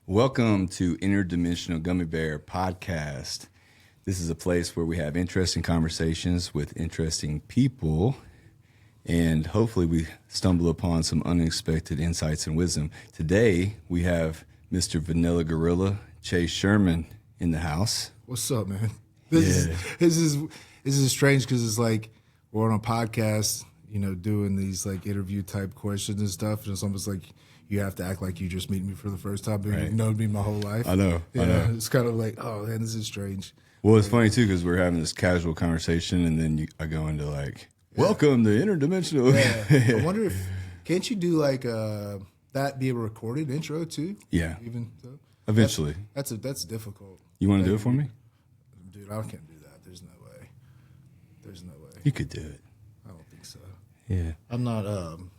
Welcome to Interdimensional Gummy Bear Podcast. This is a place where we have interesting conversations with interesting people, and hopefully we stumble upon some unexpected insights and wisdom. Today, we have Mr. Vanilla Gorilla, Chase Sherman, in the house. What's up, man? This is strange because it's like we're on a podcast, doing these like interview type questions and stuff, and it's almost like you have to act like you just meet me for the first time, but you've known me my whole life. I know. It's kind of like, oh man, this is strange. Well, it's funny too because we're having this casual conversation, and then I go into like, welcome to Interdimensional. Yeah. I wonder can't you do like that be a recorded intro too? Yeah. Even so? Eventually. That's difficult. You want to do it for me? Dude, I can't do that. There's no way. You could do it. I don't think so. Yeah. I'm not I'm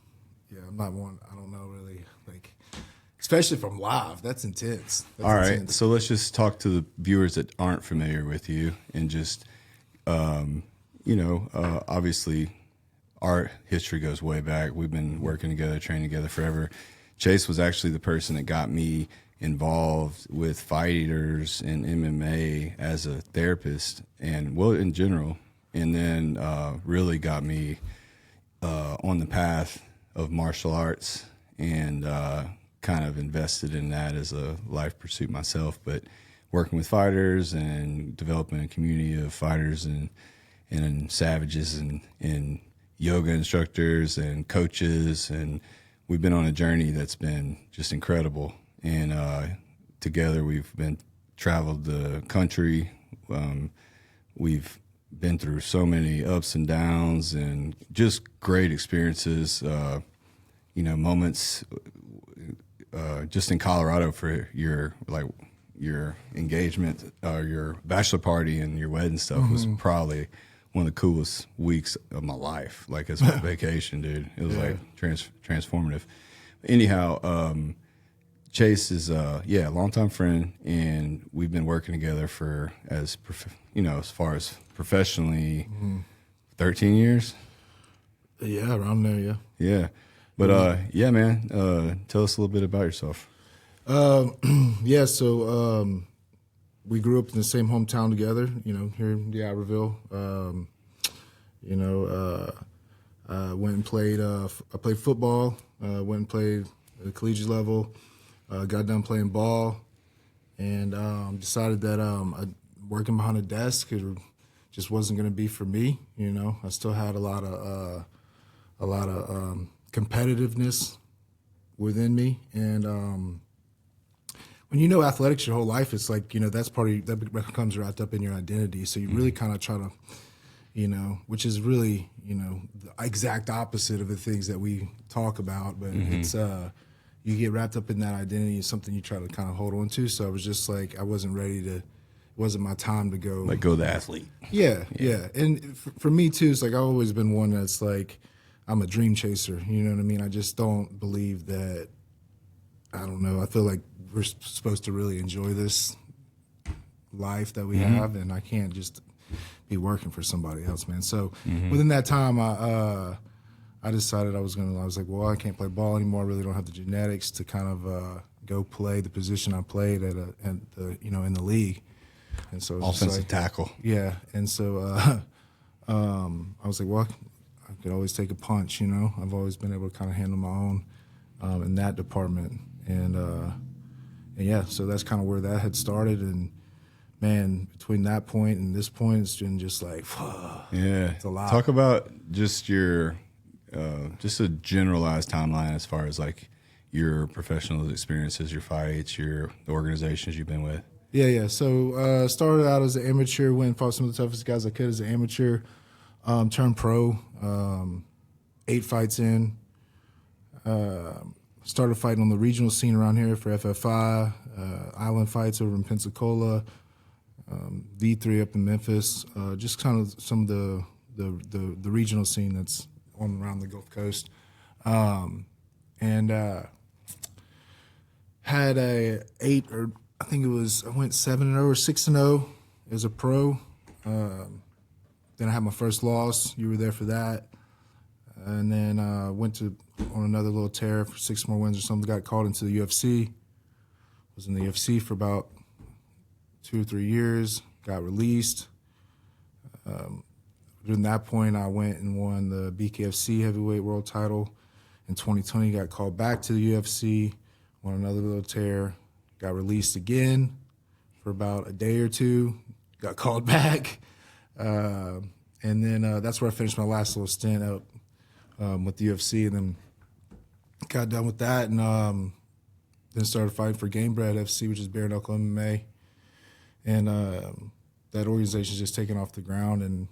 not one. I don't know really, like, especially from live. That's intense. All right, so let's just talk to the viewers that aren't familiar with you, and just, obviously, our history goes way back. We've been working together, training together forever. Chase was actually the person that got me involved with fighters and MMA as a therapist, and in general, and then really got me on the path of martial arts, and kind of invested in that as a life pursuit myself. But working with fighters and developing a community of fighters and savages and yoga instructors and coaches, and we've been on a journey that's been just incredible. And together we've traveled the country. We've been through so many ups and downs and just great experiences, moments just in Colorado for your engagement, your bachelor party and your wedding stuff was probably one of the coolest weeks of my life. Like, as a vacation, dude. It was like transformative. Anyhow, Chase is a longtime friend, and we've been working together for as far as professionally, 13 years. Yeah, around there. Yeah. Yeah, but man, tell us a little bit about yourself. So we grew up in the same hometown together. Here in D'Iberville. Went and played. I played football. Went and played at the collegiate level. Got done playing ball, and decided that working behind a desk, it just wasn't going to be for me. I still had a lot of competitiveness within me, and when you know athletics your whole life, it's like that's part of that becomes wrapped up in your identity. So you really kind of try to, which is really the exact opposite of the things that we talk about, but it's you get wrapped up in that identity. It's something you try to kind of hold on to. So I was just like, I wasn't ready to. It wasn't my time to go. Like, go the athlete. Yeah. And for me too, it's like I've always been one that's like, I'm a dream chaser. You know what I mean? I just don't believe that. I don't know. I feel like we're supposed to really enjoy this life that we have, and I can't just be working for somebody else, man. So within that time, I decided I was like, well, I can't play ball anymore. I really don't have the genetics to kind of go play the position I played at in the league. And so offensive tackle. Yeah. And so I was like, well, I could always take a punch. I've always been able to kind of handle my own in that department. And so that's kind of where that had started. And man, between that point and this point, it's been just like, it's a lot. Talk about just your just a generalized timeline as far as like your professional experiences, your fights, the organizations you've been with. Yeah. So started out as an amateur, went and fought some of the toughest guys I could as an amateur, turned pro, 8 fights in. Started fighting on the regional scene around here for FFI, Island Fights over in Pensacola, V3 up in Memphis, just kind of some of the regional scene that's on around the Gulf Coast. And had I went 7-0 or 6-0 as a pro. Then I had my first loss. You were there for that. And then went on another little tear for 6 more wins or something. Got called into the UFC. Was in the UFC for about 2 or 3 years. Got released. During that point, I went and won the BKFC heavyweight world title. In 2020, got called back to the UFC, won another little tear, got released again for about a day or two, got called back. And then that's where I finished my last little stint out with the UFC, and then got done with that, and then started fighting for Game Bread FC, which is bare knuckle MMA. And that organization's just taken off the ground, and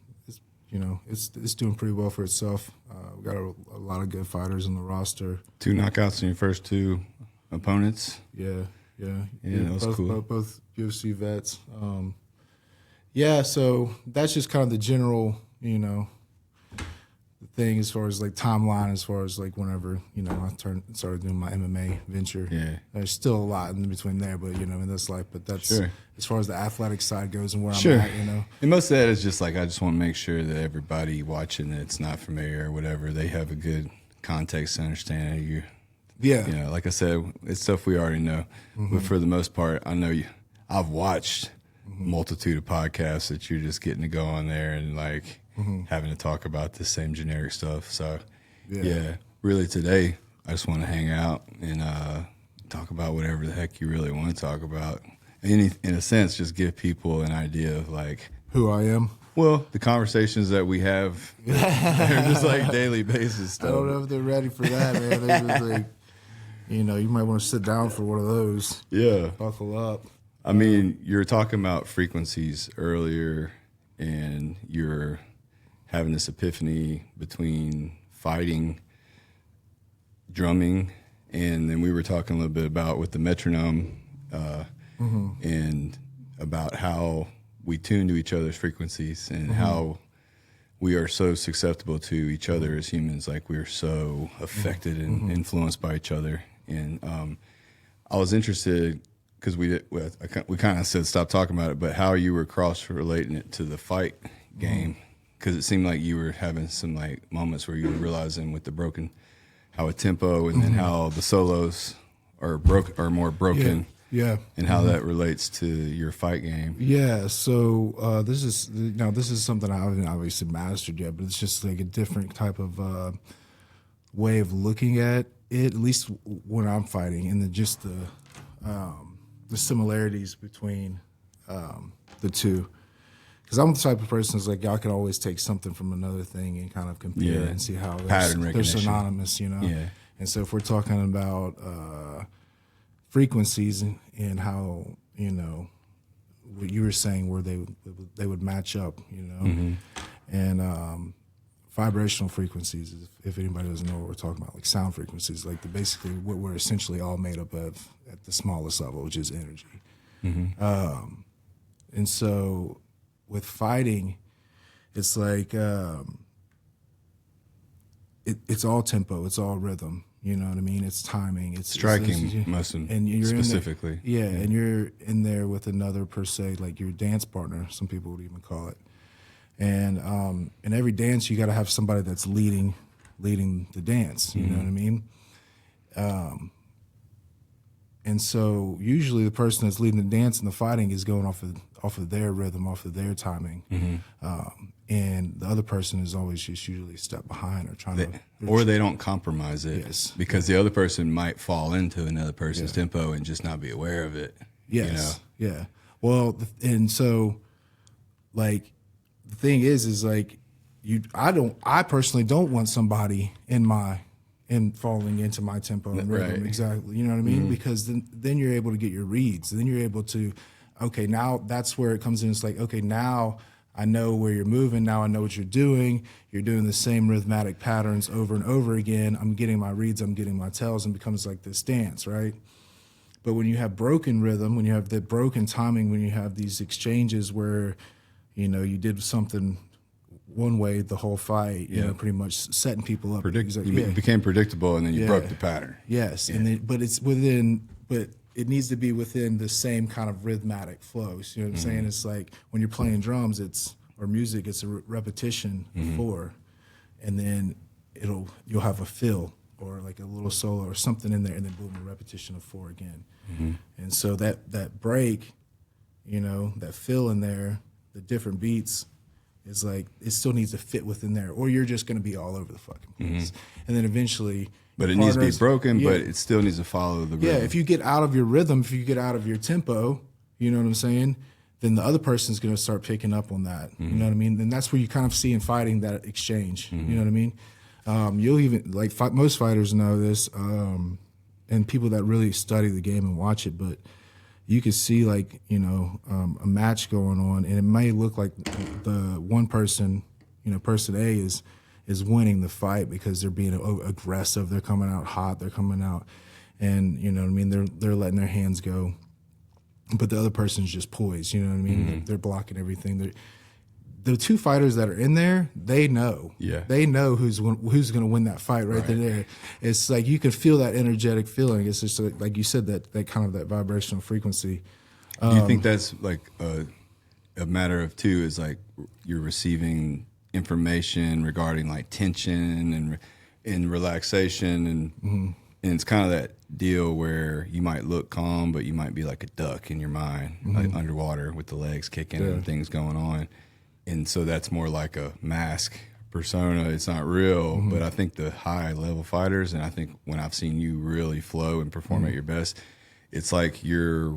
it's doing pretty well for itself. We've got a lot of good fighters on the roster. 2 knockouts in your first 2 opponents. Yeah, that was cool. Both UFC vets. So that's just kind of the general, thing as far as like timeline, as far as like whenever I started doing my MMA venture. Yeah, there's still a lot in between there, but in this life. But that's sure. As far as the athletic side goes and where sure. I'm at. And most of that is just like I just want to make sure that everybody watching that's not familiar or whatever, they have a good context to understand you. Yeah. Like I said, it's stuff we already know. Mm-hmm. But for the most part, I know I've watched multitude of podcasts that you're just getting to go on there and like having to talk about the same generic stuff. So really today I just want to hang out and talk about whatever the heck you really want to talk about. In a sense, just give people an idea of like who I am. Well, the conversations that we have, they're just like daily basis stuff. I don't know if they're ready for that, man. They're just like, you might want to sit down for one of those. Yeah. Buckle up. I mean, you were talking about frequencies earlier, and you're having this epiphany between fighting, drumming, and then we were talking a little bit about with the metronome and about how we tune to each other's frequencies and how we are so susceptible to each other as humans. Like we're so affected and influenced by each other. And I was interested because we kind of said stop talking about it, but how you were cross-relating it to the fight game, because it seemed like you were having some like moments where you were realizing with the how a tempo and then how the solos are more broken. Yeah. And how that relates to your fight game. Yeah. So this is something I haven't obviously mastered yet, but it's just like a different type of way of looking at it, at least when I'm fighting, and then just the similarities between the two. Because I'm the type of person that's like, y'all can always take something from another thing and kind of compare and see how they're synonymous, Yeah. And so if we're talking about frequencies and how, what you were saying where they would match up, and vibrational frequencies, if anybody doesn't know what we're talking about, like sound frequencies, like basically what we're essentially all made up of at the smallest level, which is energy. And so with fighting, it's like it's all tempo, it's all rhythm. You know what I mean? It's timing. It's striking, and you're specifically. And you're in there with another per se, like your dance partner. Some people would even call it. And in every dance, you got to have somebody that's leading the dance. You know what I mean? And so usually the person that's leading the dance and the fighting is going off of their rhythm, off of their timing. And the other person is always just usually a step behind or they don't compromise it. Yes. Because the other person might fall into another person's tempo and just not be aware of it. Yes. Yeah. Well, and so like the thing is like I personally don't want somebody in falling into my tempo and rhythm. Right. Exactly. You know what I mean? Because then you're able to get your reads. Then you're able to, okay, now that's where it comes in. It's like, okay, now I know where you're moving. Now I know what you're doing. You're doing the same rhythmic patterns over and over again. I'm getting my reads. I'm getting my tells, and it becomes like this dance, right? But when you have broken rhythm, when you have that broken timing, when you have these exchanges where, you did something one way the whole fight, pretty much setting people up. It became predictable, and then you broke the pattern. Yes, but it needs to be within the same kind of rhythmic flows. You know what I'm saying? It's like when you're playing drums, or music, it's a repetition before, and then you'll have a fill. or like a little solo or something in there, and then boom, a repetition of 4 again. And so that break, you know, that fill in there, the different beats, is like it still needs to fit within there, or you're just going to be all over the fucking place. And then eventually, but it needs to be broken, but it still needs to follow the rhythm. Yeah, if you get out of your rhythm, if you get out of your tempo, you know what I'm saying, then the other person's going to start picking up on that. You know what I mean? And that's where you kind of see in fighting that exchange. You know what I mean? You'll even, like most fighters know this, and people that really study the game and watch it, but you could see like, you know, a match going on, and it may look like the one person, you know, person A is winning the fight because they're being aggressive, they're coming out hot, they're coming out, and you know what I mean, they're letting their hands go, but the other person's just poised, you know what I mean? They're blocking everything. The two fighters that are in there, they know. Yeah. They know who's going to win that fight right there. It's like you can feel that energetic feeling. It's just like you said, that kind of that vibrational frequency. Do you think that's like a matter of too, is like you're receiving information regarding like tension and relaxation, and it's kind of that deal where you might look calm, but you might be like a duck in your mind, like underwater with the legs kicking and things going on. And so that's more like a mask persona. It's not real, but I think the high level fighters, and I think when I've seen you really flow and perform at your best, it's like your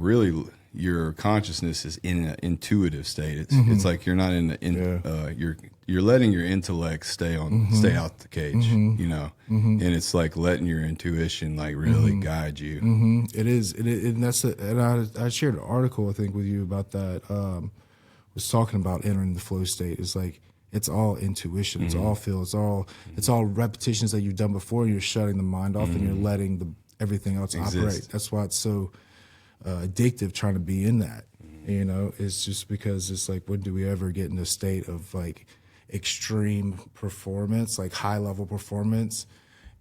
consciousness is in an intuitive state. It's like you're not you're letting your intellect stay out the cage, you know, and it's like letting your intuition like really guide you. It is, and I shared an article I think with you about that. Was talking about entering the flow state. It's like it's all intuition, it's all feel, it's all repetitions that you've done before. And you're shutting the mind off and you're letting everything else operate. That's why it's so addictive trying to be in that. You know, it's just because it's like, when do we ever get in a state of like extreme performance, like high level performance,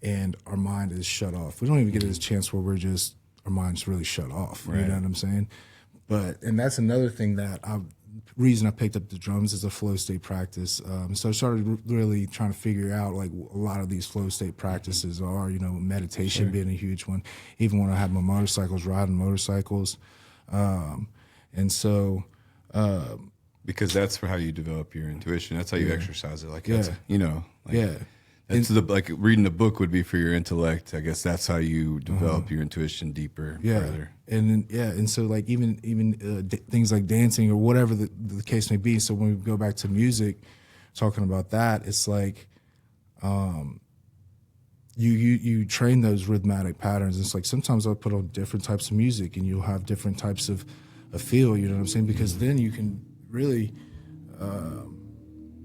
and our mind is shut off? We don't even get a chance where our mind's really shut off. You know what I'm saying? And that's another thing that reason I picked up the drums is a flow state practice. So I started really trying to figure out like a lot of these flow state practices are, you know, meditation being a huge one. Even when I had my motorcycles, riding motorcycles. And so, because that's how you develop your intuition. That's how you exercise it. Like, that's, you know, like, that's like reading a book would be for your intellect. I guess that's how you develop your intuition deeper, further. And so like even things like dancing or whatever the case may be. So when we go back to music, talking about that, it's like you train those rhythmic patterns. It's like sometimes I'll put on different types of music and you'll have different types of feel. You know what I'm saying? Because then you can really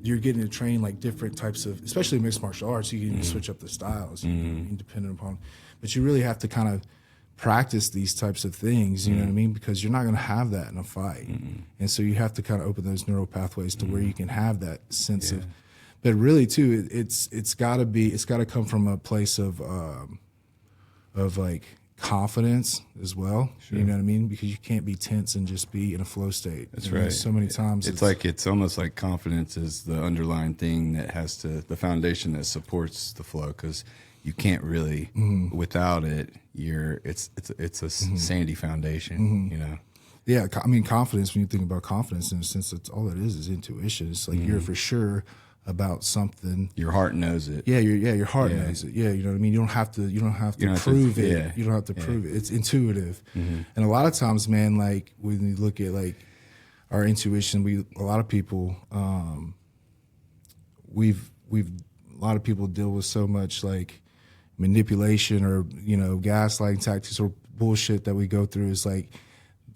you're getting to train like different types of, especially mixed martial arts, you can switch up the styles, depending upon, but you really have to kind of practice these types of things, you know what I mean? Because you're not going to have that in a fight. And so you have to kind of open those neural pathways to where you can have that sense of, but really too, it's got to come from a place of like confidence as well. You know what I mean? Because you can't be tense and just be in a flow state. That's right. So many times it's almost like confidence is the underlying thing that has the foundation that supports the flow, because you can't really without it. It's a sandy foundation. You know. Yeah, I mean confidence. When you think about confidence, in a sense, that's all it is intuition. It's like you're for sure about something. Your heart knows it. Yeah, your heart knows it. Yeah, you know what I mean? You don't have to prove it. Yeah. You don't have to prove it. It's intuitive. And a lot of times, man, like when you look at like our intuition, a lot of people a lot of people deal with so much like manipulation or, you know, gaslighting tactics or bullshit that we go through. Is like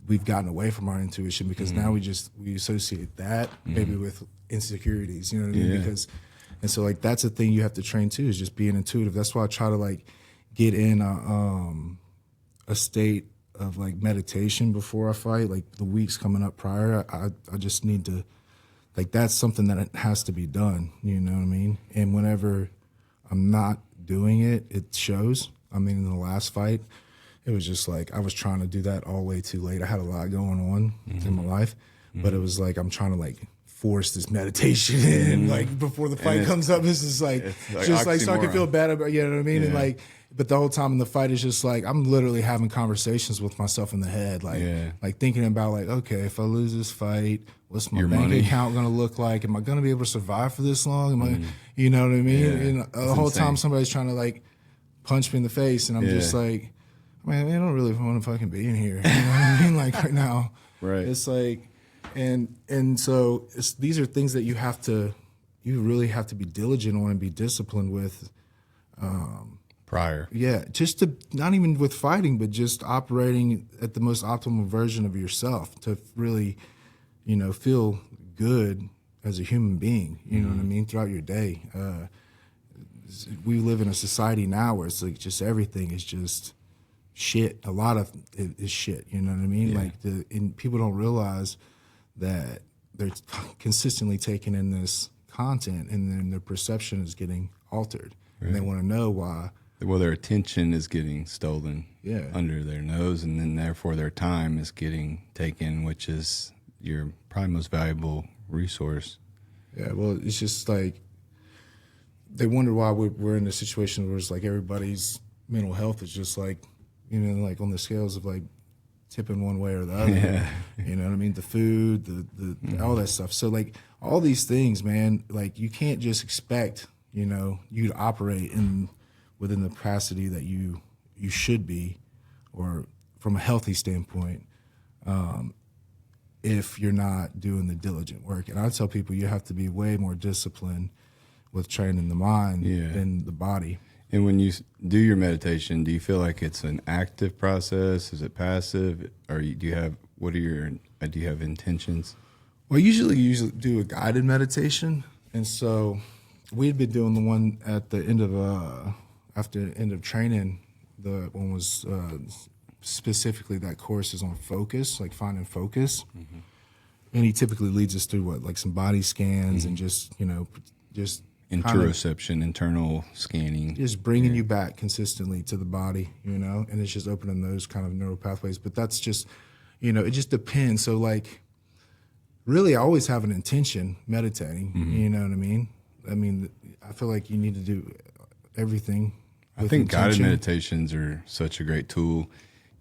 we've gotten away from our intuition because now we associate that maybe with insecurities, you know what I mean? And so like that's a thing you have to train too, is just being intuitive. That's why I try to like get in a state of like meditation before I fight, like the weeks coming up prior. I just need to, like, that's something that has to be done, you know what I mean? And whenever I'm not doing it, it shows. I mean, in the last fight, it was just like I was trying to do that all way too late. I had a lot going on in my life, but it was like I'm trying to like force this meditation in, like before the fight comes up. This is like just like so I can feel bad about, you know what I mean? Yeah. And like, but the whole time in the fight is just like I'm literally having conversations with myself in the head, like thinking about like, okay, if I lose this fight, what's my bank account going to look like? Am I going to be able to survive for this long? Am I, you know what I mean? And the whole time somebody's trying to like punch me in the face, and I'm just like, man, I don't really want to fucking be in here. You know what I mean? Like right now, right? It's like, and so these are things that you really have to be diligent on and be disciplined with. Prior. Yeah, just to, not even with fighting, but just operating at the most optimal version of yourself to really, you know, feel good as a human being, you know what I mean, throughout your day. We live in a society now where it's like just everything is just shit. A lot of it is shit, you know what I mean? Yeah. Like, and people don't realize that they're consistently taking in this content, and then their perception is getting altered. Right. And they want to know why. Well, their attention is getting stolen under their nose, and then therefore their time is getting taken, which is your probably most valuable resource. Yeah, well, it's just like they wonder why we're in a situation where it's like everybody's mental health is just like, you know, like on the scales of like tipping one way or the other. Yeah. You know what I mean? The food, the all that stuff. So like all these things, man, like you can't just expect, you know, you to operate within the capacity that you should be, or from a healthy standpoint, if you're not doing the diligent work. And I tell people you have to be way more disciplined with training the mind than the body. And when you do your meditation, do you feel like it's an active process? Is it passive? Or do you have intentions? Well, I usually do a guided meditation. And so we'd been doing the one at the end of after the end of training. The one was specifically that course is on focus, like finding focus. Mm-hmm. And he typically leads us through like some body scans and just, you know, just interoception, internal scanning. Just bringing you back consistently to the body, you know, and it's just opening those kind of neural pathways. But that's just, you know, it just depends. So like, really, I always have an intention meditating, you know what I mean? I mean, I feel like you need to do everything. I think guided meditations are such a great tool.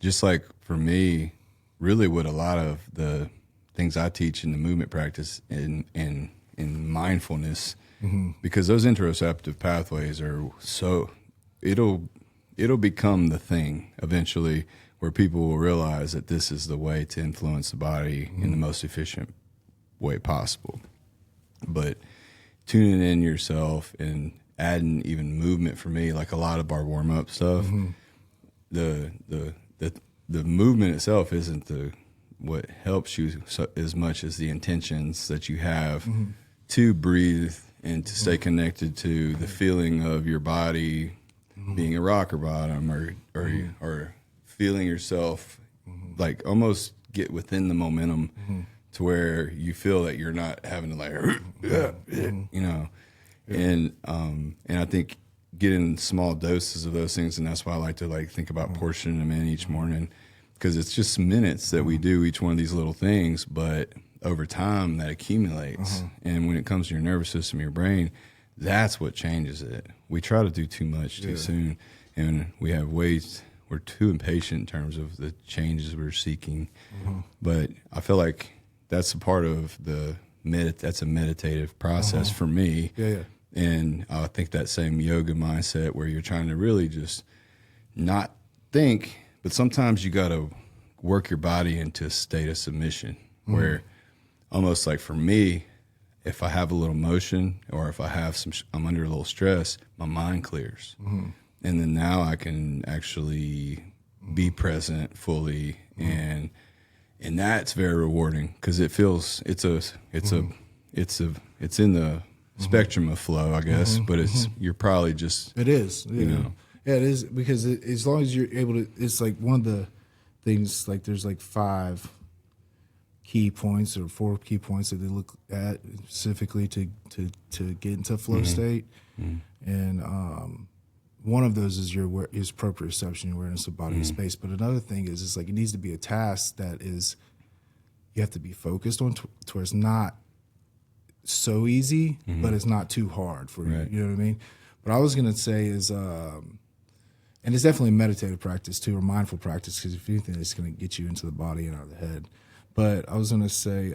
Just like for me, really what a lot of the things I teach in the movement practice in mindfulness, because those interoceptive pathways are so, it'll become the thing eventually where people will realize that this is the way to influence the body in the most efficient way possible. But tuning in yourself and adding even movement for me, like a lot of our warm up stuff, the movement itself isn't what helps you as much as the intentions that you have to breathe and to stay connected to the feeling of your body being a rocker bottom, or feeling yourself like almost get within the momentum to where you feel that you're not having to like, you know, and I think getting small doses of those things, and that's why I like to like think about portioning them in each morning, because it's just minutes that we do each one of these little things, but over time that accumulates. And when it comes to your nervous system, your brain, that's what changes it. We try to do too much too soon, and we're too impatient in terms of the changes we're seeking. But I feel like that's a part of that's a meditative process for me. And I think that same yoga mindset where you're trying to really just not think, but sometimes you got to work your body into a state of submission where almost like for me, if I have a little motion or if I have I'm under a little stress, my mind clears. And then now I can actually be present fully, and that's very rewarding because it feels it's in the spectrum of flow, I guess, but you're probably just it is, you know. Yeah, it is, because as long as you're able to, it's like one of the things, like there's like 5 key points or 4 key points that they look at specifically to get into flow state. And one of those is your proprioception, your awareness of body and space. But another thing is, it's like it needs to be a task that is, you have to be focused on towards not so easy, but it's not too hard for you. You know what I mean? What I was going to say is, and it's definitely meditative practice too, or mindful practice, because if anything, it's going to get you into the body and out of the head. But I was going to say,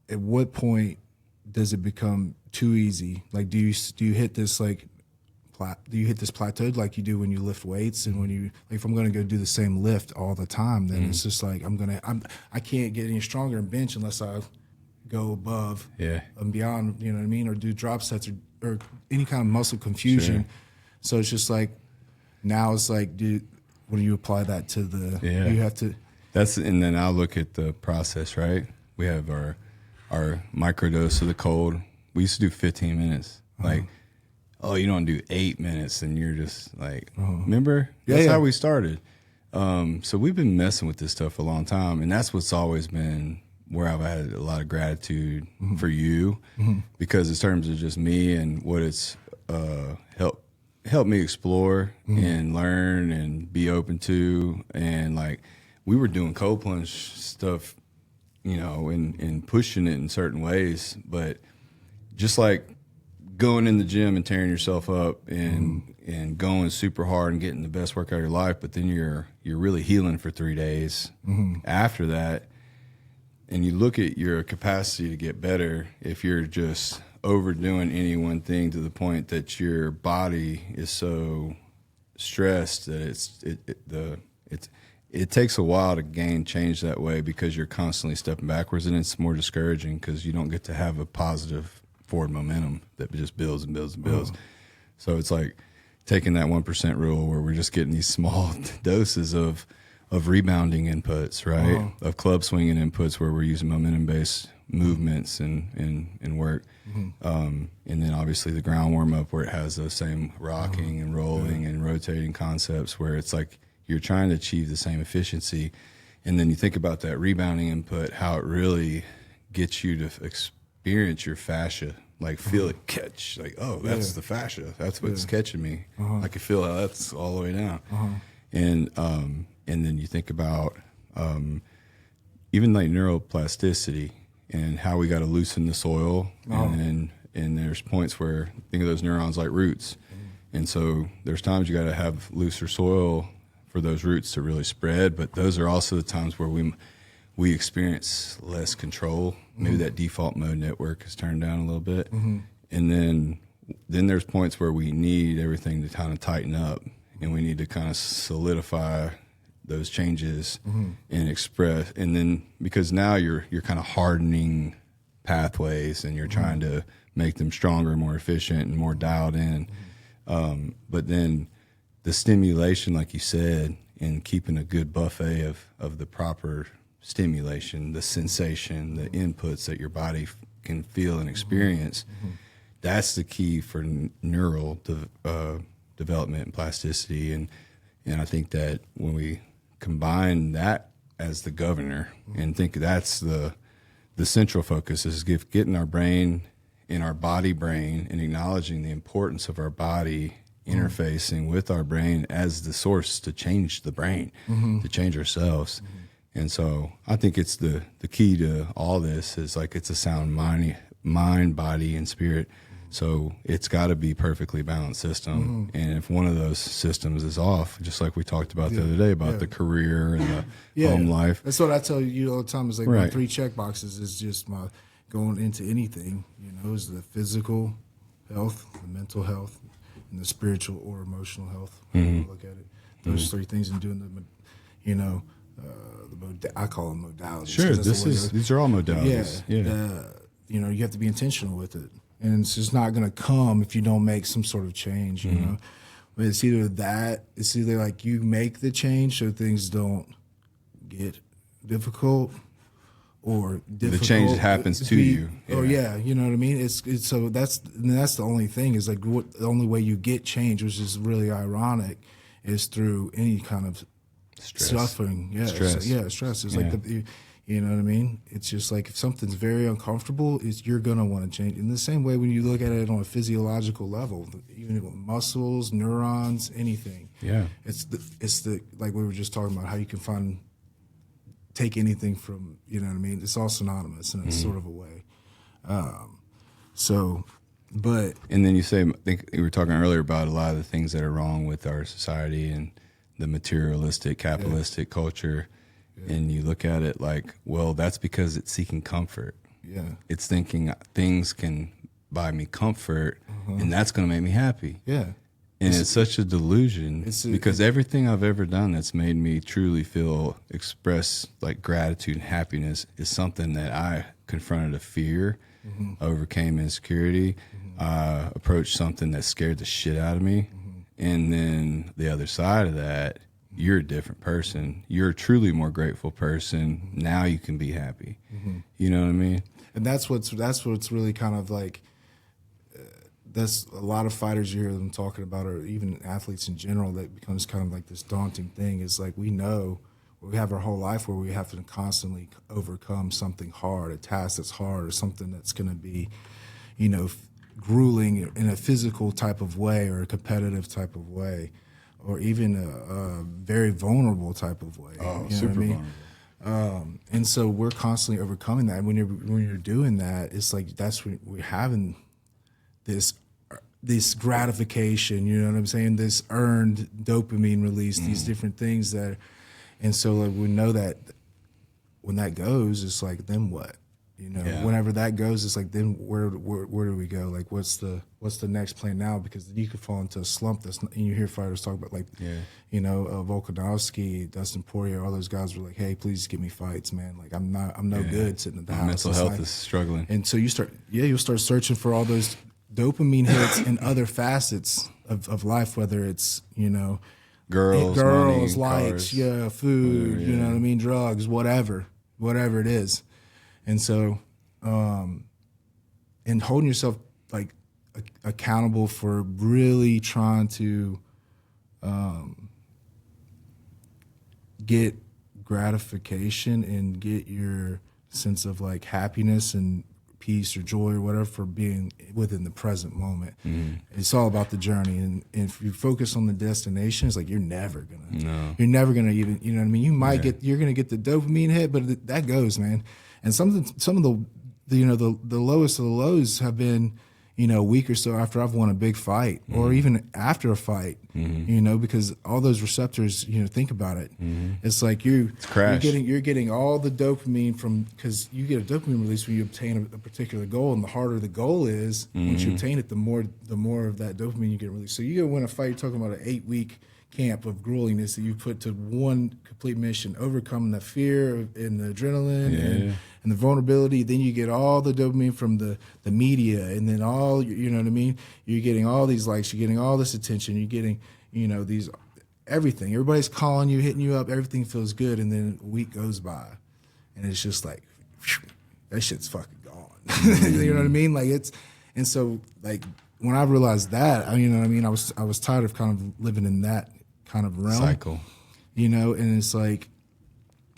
at what point does it become too easy? Like, do you hit this plateau like you do when you lift weights, and when you, like, if I'm going to go do the same lift all the time, then it's just like I can't get any stronger in bench unless I go above and beyond, you know what I mean, or do drop sets or any kind of muscle confusion. Sure. So it's just like, now it's like, when you apply that to you have to. And then I'll look at the process, right? We have our microdose of the cold. We used to do 15 minutes. Like, oh, you don't do 8 minutes, and you're just like, remember? That's how we started. So we've been messing with this stuff for a long time, and that's what's always been where I've had a lot of gratitude for you, because in terms of just me and what it's helped me explore and learn and be open to. And like, we were doing cold plunge stuff, you know, and pushing it in certain ways, but just like going in the gym and tearing yourself up and going super hard and getting the best workout of your life, but then you're really healing for 3 days after that. And you look at your capacity to get better if you're just overdoing any one thing to the point that your body is so stressed that it takes a while to gain change that way, because you're constantly stepping backwards, and it's more discouraging because you don't get to have a positive forward momentum that just builds and builds and builds. So it's like taking that 1% rule where we're just getting these small doses of rebounding inputs, right? Of club swinging inputs where we're using momentum-based movements and work. And then obviously the ground warm-up where it has those same rocking and rolling and rotating concepts where it's like you're trying to achieve the same efficiency. And then you think about that rebounding input, how it really gets you to experience your fascia, like feel it catch, like, oh, that's the fascia. That's what's catching me. I can feel how that's all the way down. And then you think about even like neuroplasticity and how we got to loosen the soil. And there's points where, think of those neurons like roots. And so there's times you got to have looser soil for those roots to really spread. But those are also the times where we experience less control. Maybe that default mode network is turned down a little bit. And then there's points where we need everything to kind of tighten up, and we need to kind of solidify those changes and express. And then because now you're kind of hardening pathways, and you're trying to make them stronger, more efficient, and more dialed in. But then the stimulation, like you said, and keeping a good buffet of the proper stimulation, the sensation, the inputs that your body can feel and experience, that's the key for neural development and plasticity. And I think that when we combine that as the governor and think that's the central focus, is getting our brain in our body brain and acknowledging the importance of our body interfacing with our brain as the source to change the brain, to change ourselves. And so I think it's the key to all this is like it's a sound mind, body, and spirit. So it's got to be perfectly balanced system. And if one of those systems is off, just like we talked about the other day about the career and the home life. That's what I tell you all the time. Is like my 3 check boxes is just my going into anything, you know, is the physical health, the mental health, and the spiritual or emotional health. When you look at it, those 3 things, and doing the, you know, I call them modalities. Sure, these are all modalities. You know, you have to be intentional with it, and it's just not going to come if you don't make some sort of change. You know, but it's either like you make the change so things don't get difficult, or difficult. The change happens to you. Oh yeah, you know what I mean. It's so that's the only thing is like the only way you get change, which is really ironic, is through any kind of suffering. Stress is like you know what I mean. It's just like if something's very uncomfortable, you're gonna want to change. In the same way, when you look at it on a physiological level, even with muscles, neurons, anything. Yeah, it's the like we were just talking about how you can find take anything from, you know what I mean? It's all synonymous in a sort of a way. But And then you say, I think you were talking earlier about a lot of the things that are wrong with our society and the materialistic, capitalistic culture. Yeah. And you look at it like, well, that's because it's seeking comfort. Yeah. It's thinking things can buy me comfort and that's going to make me happy. Yeah. And it's such a delusion because everything I've ever done that's made me truly express like gratitude and happiness is something that I confronted a fear, overcame insecurity, approached something that scared the shit out of me. And then the other side of that, you're a different person. You're a truly more grateful person. Now you can be happy. You know what I mean? And that's what's really kind of like, that's a lot of fighters you hear them talking about, or even athletes in general, that becomes kind of like this daunting thing. It's like we know we have our whole life where we have to constantly overcome something hard, a task that's hard, or something that's going to be, you know, grueling in a physical type of way or a competitive type of way, or even a very vulnerable type of way. Oh, you know super what I mean? vulnerable. And so we're constantly overcoming that. And when you're doing that, it's like that's when we're having this gratification, you know what I'm saying? This earned dopamine release, these different things that, and so like we know that when that goes, it's like, then what? You know, whenever that goes, it's like, then where do we go? Like, what's the next plan now? Because then you could fall into a slump. And you hear fighters talk about like, you know, Volkanovski, Dustin Poirier, all those guys were like, hey, please give me fights, man. Like I'm no good sitting at the house. Mental health is struggling. And so you'll start searching for all those dopamine hits in other facets of life, whether it's, you know, girls, money, likes, cars, food, you know what I mean, drugs, whatever it is. And so, and holding yourself like accountable for really trying to get gratification and get your sense of like happiness and peace or joy or whatever for being within the present moment. It's all about the journey, and if you focus on the destination, it's like you're never gonna even, you know what I mean, you're gonna get the dopamine hit, but that goes, man. And some of the you know the lowest of the lows have been, you know, a week or so after I've won a big fight, or even after a fight, you know, because all those receptors, you know, think about it. It's like you're getting all the dopamine from, because you get a dopamine release when you obtain a particular goal, and the harder the goal is, once you obtain it, the more of that dopamine you get released. So you go win a fight, you're talking about an 8-week camp of grueliness that you put to one complete mission, overcoming the fear and the adrenaline and the vulnerability. Then you get all the dopamine from the media, and then all, you know what I mean? You're getting all these likes, you're getting all this attention, you're getting, you know, these, everything. Everybody's calling you, hitting you up, everything feels good, and then a week goes by, and it's just like, whew, that shit's fucking gone. You know what I mean? Like and so like when I realized that, you know what I mean, I was tired of kind of living in that kind of realm cycle, you know, and it's like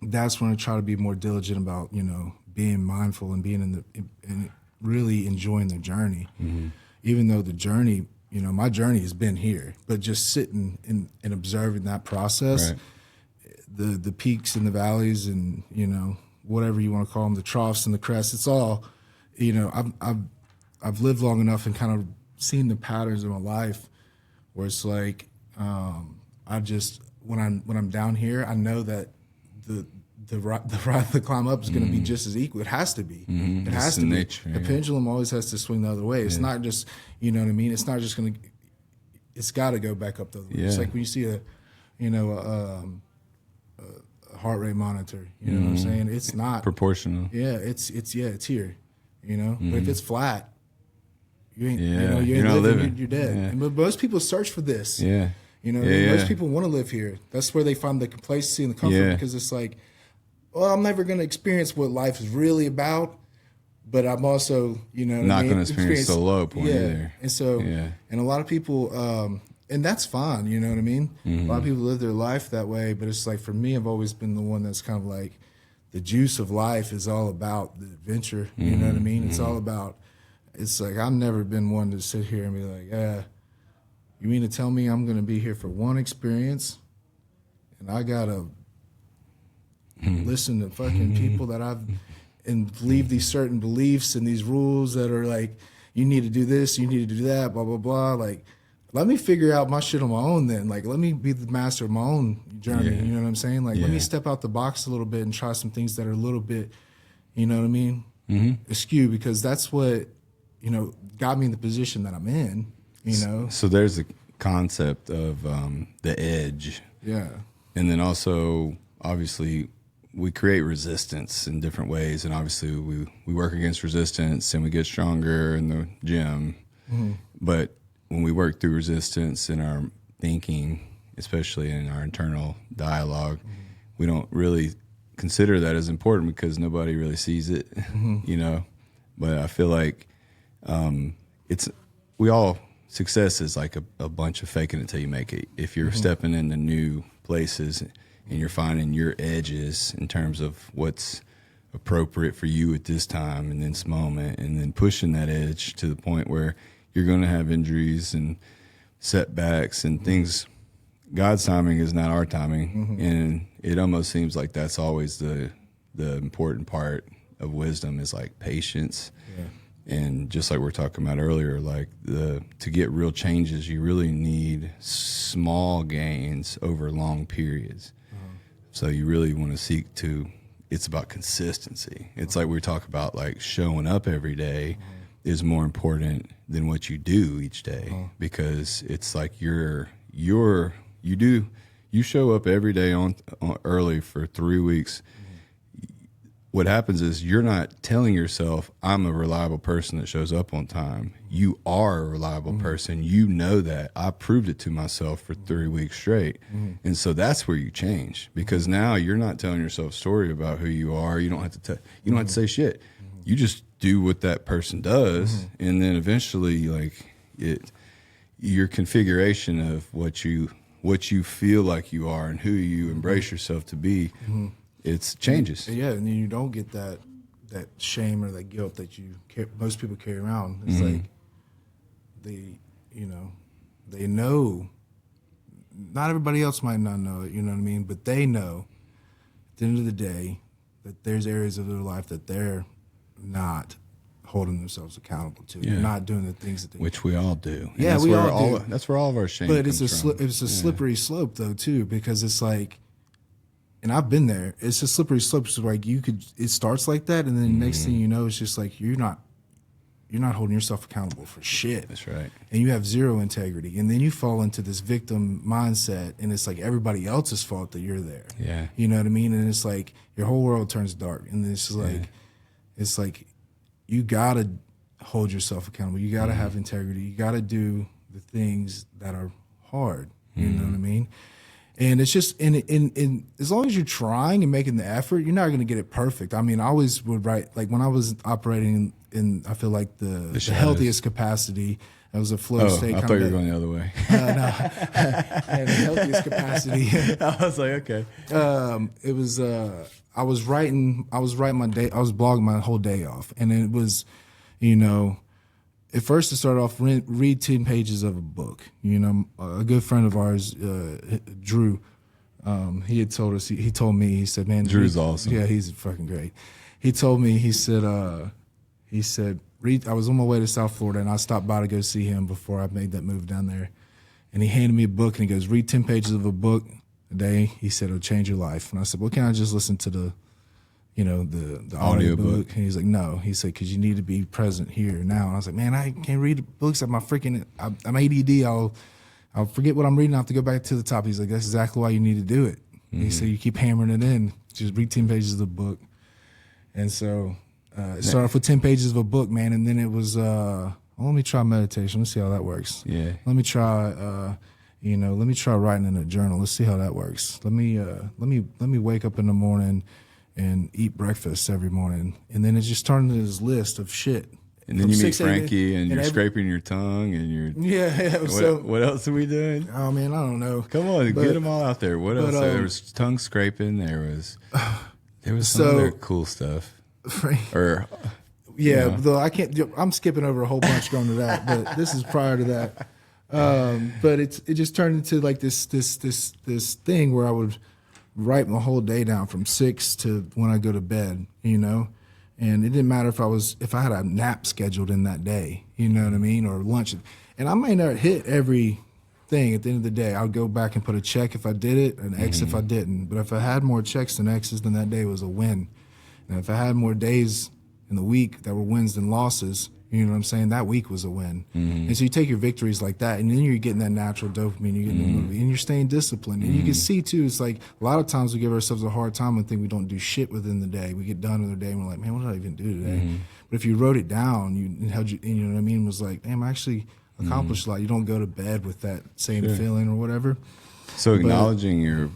that's when I try to be more diligent about, you know, being mindful and being and really enjoying the journey, even though the journey, you know, my journey has been here, but just sitting and observing that process, the peaks and the valleys, and, you know, whatever you want to call them, the troughs and the crests, it's all, you know, I've lived long enough and kind of seen the patterns of my life where it's like, I just, when I'm down here, I know that the ride to climb up is going to be just as equal. It has to be. It has to be. Nature, the pendulum always has to swing the other way. It's not just, you know what I mean? It's not just going to, it's got to go back up the other way. It's like when you see a heart rate monitor, you know what I'm saying? It's not proportional. Yeah, it's here, you know? But if it's flat, you ain't, you know, you're not living. You're dead. Yeah. And most people search for this. Yeah. You know, most people want to live here. That's where they find the complacency and the comfort, because it's like, well, I'm never going to experience what life is really about, but I'm also, you know, not going to experience the low point either. And so, and a lot of people, and that's fine, you know what I mean? A lot of people live their life that way, but it's like, for me, I've always been the one that's kind of like, the juice of life is all about the adventure, you know what I mean? It's all about, it's like, I've never been one to sit here and be like, you mean to tell me I'm going to be here for one experience, and I got to listen to fucking people that and believe these certain beliefs and these rules that are like, you need to do this, you need to do that, blah, blah, blah. Like, let me figure out my shit on my own then. Like, let me be the master of my own journey. You know what I'm saying? Like, let me step out the box a little bit and try some things that are a little bit, you know what I mean? Askew, because that's what, you know, got me in the position that I'm in, you know? So there's a concept of the edge. Yeah. And then also, obviously, we create resistance in different ways. And obviously, we work against resistance and we get stronger in the gym. But when we work through resistance in our thinking, especially in our internal dialogue, we don't really consider that as important because nobody really sees it, you know? But I feel like success is like a bunch of faking it till you make it. If you're stepping into new places and you're finding your edges in terms of what's appropriate for you at this time and this moment, and then pushing that edge to the point where you're going to have injuries and setbacks and things. God's timing is not our timing, and it almost seems like that's always the important part of wisdom is like patience. And just like we were talking about earlier, like to get real changes, you really need small gains over long periods. So you really want to seek to, it's about consistency. It's like we talk about, like showing up every day is more important than what you do each day, because it's like you show up every day on early for 3 weeks. What happens is you're not telling yourself, I'm a reliable person that shows up on time. You are a reliable person. You know that. I proved it to myself for 3 weeks straight. And so that's where you change, because now you're not telling yourself a story about who you are. You don't have to you don't have to say shit. You just do what that person does, and then eventually, like your configuration of what you feel like you are and who you embrace yourself to be, it changes. Yeah, and then you don't get that shame or that guilt that most people carry around. It's like they know. Not everybody else might not know it, you know what I mean? But they know at the end of the day that there's areas of their life that they're not holding themselves accountable to. They're not doing the things that they which we all do. And yeah, we all do. That's where all of our shame but comes from. It's a slippery slope though too, because it's like, and I've been there. It's a slippery slope. So like it starts like that, and then the next thing you know, it's just like you're not holding yourself accountable for shit. That's right. And you have zero integrity, and then you fall into this victim mindset, and it's like everybody else's fault that you're there. Yeah, you know what I mean. And it's like your whole world turns dark, and it's like it's like you gotta hold yourself accountable. You gotta have integrity. You gotta do the things that are hard. You know what I mean. And it's just, in as long as you're trying and making the effort, you're not going to get it perfect. I mean, I always would write, like when I was operating in I feel like the healthiest capacity, I was a flow state. I thought you were going the other way. No, the healthiest capacity. I was like, okay. It was, I was blogging my whole day off. And it was, you know, at first, it started off, read 10 pages of a book. You know, a good friend of ours, Drew, he had told us, he told me, he said, man. Drew's awesome. Yeah, he's fucking great. He told me, he said, read, I was on my way to South Florida, and I stopped by to go see him before I made that move down there. And he handed me a book, and he goes, read 10 pages of a book a day. He said, it'll change your life. And I said, well, can't I just listen to the audio book? And he's like, no. He said, because you need to be present here now. And I was like, man, I can't read books at my freaking, I'm ADD. I'll forget what I'm reading. I have to go back to the top. He's like, that's exactly why you need to do it. He said, you keep hammering it in. Just read 10 pages of the book. And so it started off with 10 pages of a book, man. And then it was, let me try meditation. Let's see how that works. Yeah. Let me try, let me try writing in a journal. Let's see how that works. Let me wake up in the morning and eat breakfast every morning. And then it just turned into this list of shit. And then you meet Frankie, and you're scraping your tongue, and you're... Yeah. What else are we doing? Oh, man, I don't know. Come on, get them all out there. What else? There was tongue scraping. There was some other cool stuff. Though I can't... I'm skipping over a whole bunch going to that, but this is prior to that. But it just turned into like this thing where I would write my whole day down from 6 to when I go to bed, you know? And it didn't matter if I had a nap scheduled in that day, you know what I mean, or lunch. And I might not hit every thing at the end of the day. I'll go back and put a check if I did it, an X if I didn't. But if I had more checks than X's, then that day was a win. And if I had more days in the week that were wins than losses, you know what I'm saying, that week was a win. And so you take your victories like that, and then you're getting that natural dopamine, you're getting the movie, and you're staying disciplined. And you can see, too, it's like a lot of times we give ourselves a hard time and think we don't do shit within the day. We get done with the day, and we're like, man, what did I even do today? But if you wrote it down, you know what I mean, was like, damn, I actually accomplished a lot. You don't go to bed with that same feeling or whatever. So acknowledging your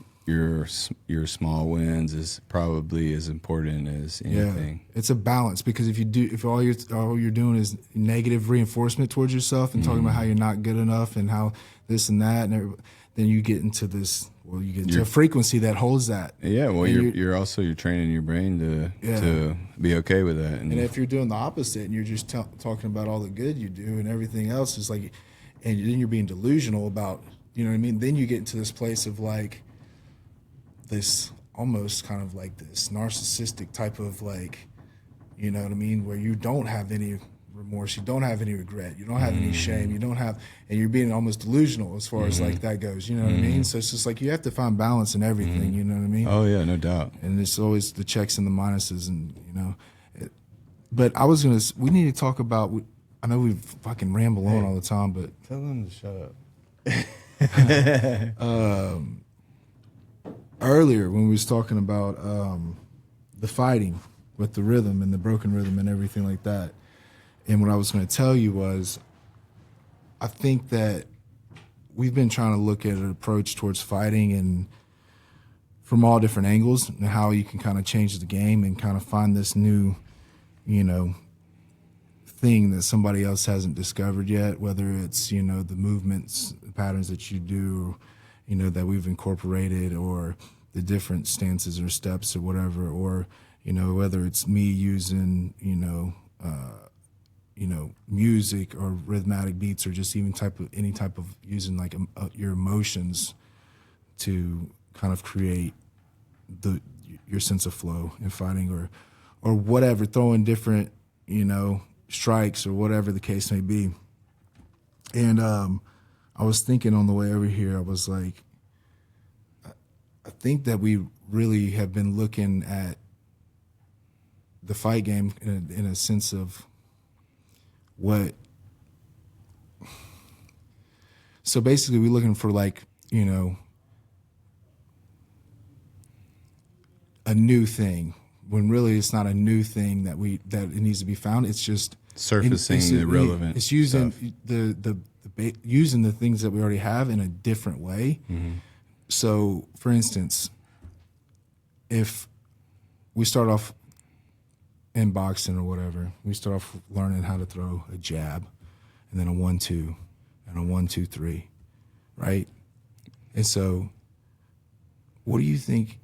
small wins is probably as important as anything. Yeah, it's a balance, because if all you're doing is negative reinforcement towards yourself and talking about how you're not good enough and how this and that, and then you get into this. Well, you get into a frequency that holds that. Yeah. Well, you're training your brain to be okay with that. And if you're doing the opposite and you're just talking about all the good you do and everything else is like, and then you're being delusional about, you know what I mean? Then you get into this place of like, this almost kind of like this narcissistic type of like, you know what I mean, where you don't have any remorse, you don't have any regret, you don't have any shame, you don't have, and you're being almost delusional as far as like that goes, you know what I mean? So it's just like you have to find balance in everything, you know what I mean? Oh yeah, no doubt. And it's always the checks and the minuses, and you know. But we need to talk about, I know we fucking ramble on all the time, but Tell them to shut up. Earlier when we was talking about the fighting with the rhythm and the broken rhythm and everything like that, and what I was going to tell you was, I think that we've been trying to look at an approach towards fighting and from all different angles, and how you can kind of change the game and kind of find this new, you know, thing that somebody else hasn't discovered yet, whether it's, you know, the movements, the patterns that you do, you know, that we've incorporated, or the different stances or steps or whatever, or, you know, whether it's me using, music or rhythmic beats, or just even any type of using like your emotions to kind of create your sense of flow in fighting, or whatever, throwing different, you know, strikes or whatever the case may be. And I was thinking on the way over here, I was like, I think that we really have been looking at the fight game in a sense of what. So basically, we're looking for, like, you know, a new thing, when really it's not a new thing that it needs to be found. It's just surfacing the relevant. It's using stuff. using the things that we already have in a different way. So, for instance, if we start off in boxing or whatever, we start off learning how to throw a jab, and then a 1-2, and a 1-2-3, right? And so, what do you think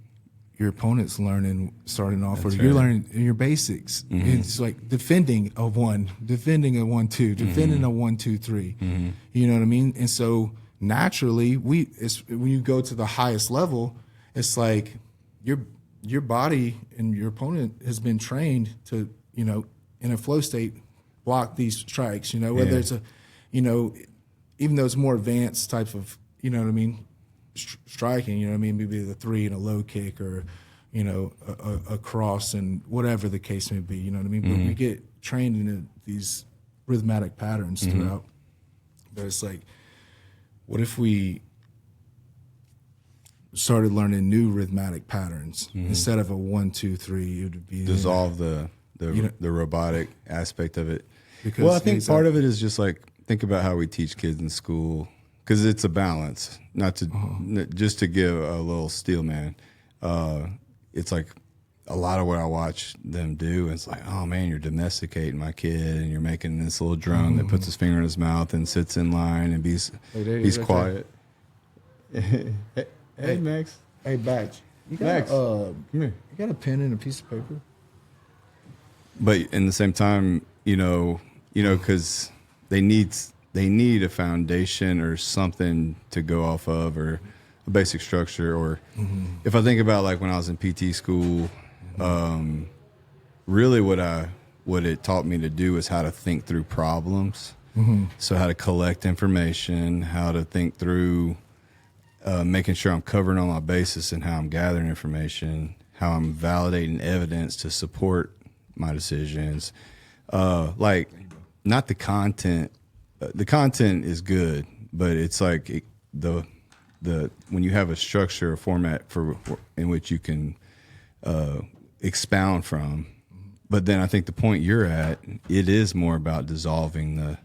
your opponent's learning starting off, or you're learning in your basics? It's like defending a 1, defending a 1-2, defending a 1-2-3. You know what I mean? And so naturally, when you go to the highest level, it's like your body and your opponent has been trained to, you know, in a flow state, block these strikes. You know, whether it's a, you know, even though it's more advanced type of, you know what I mean, striking, you know what I mean, maybe the 3 and a low kick, or, you know, a cross, and whatever the case may be, you know what I mean? But we get trained in these rhythmic patterns throughout. But it's like, what if we started learning new rhythmic patterns instead of a 1-2-3? It would be dissolve the robotic aspect of it. Because I think part of it is just like, think about how we teach kids in school, because it's a balance. Not to just to give a little steel man. It's like a lot of what I watch them do. It's like, oh man, you're domesticating my kid, and you're making this little drone that puts his finger in his mouth and sits in line and he's quiet. Hey, Max. Hey, Batch. Max, come here. You got a pen and a piece of paper? But in the same time, you know, because they need a foundation or something to go off of, or a basic structure. Or if I think about like when I was in PT school, really what it taught me to do is how to think through problems. So how to collect information, how to think through making sure I'm covering all my bases and how I'm gathering information, how I'm validating evidence to support my decisions. Like, not the content. The content is good, but it's like the when you have a structure, a format in which you can expound from. But then I think the point you're at, it is more about dissolving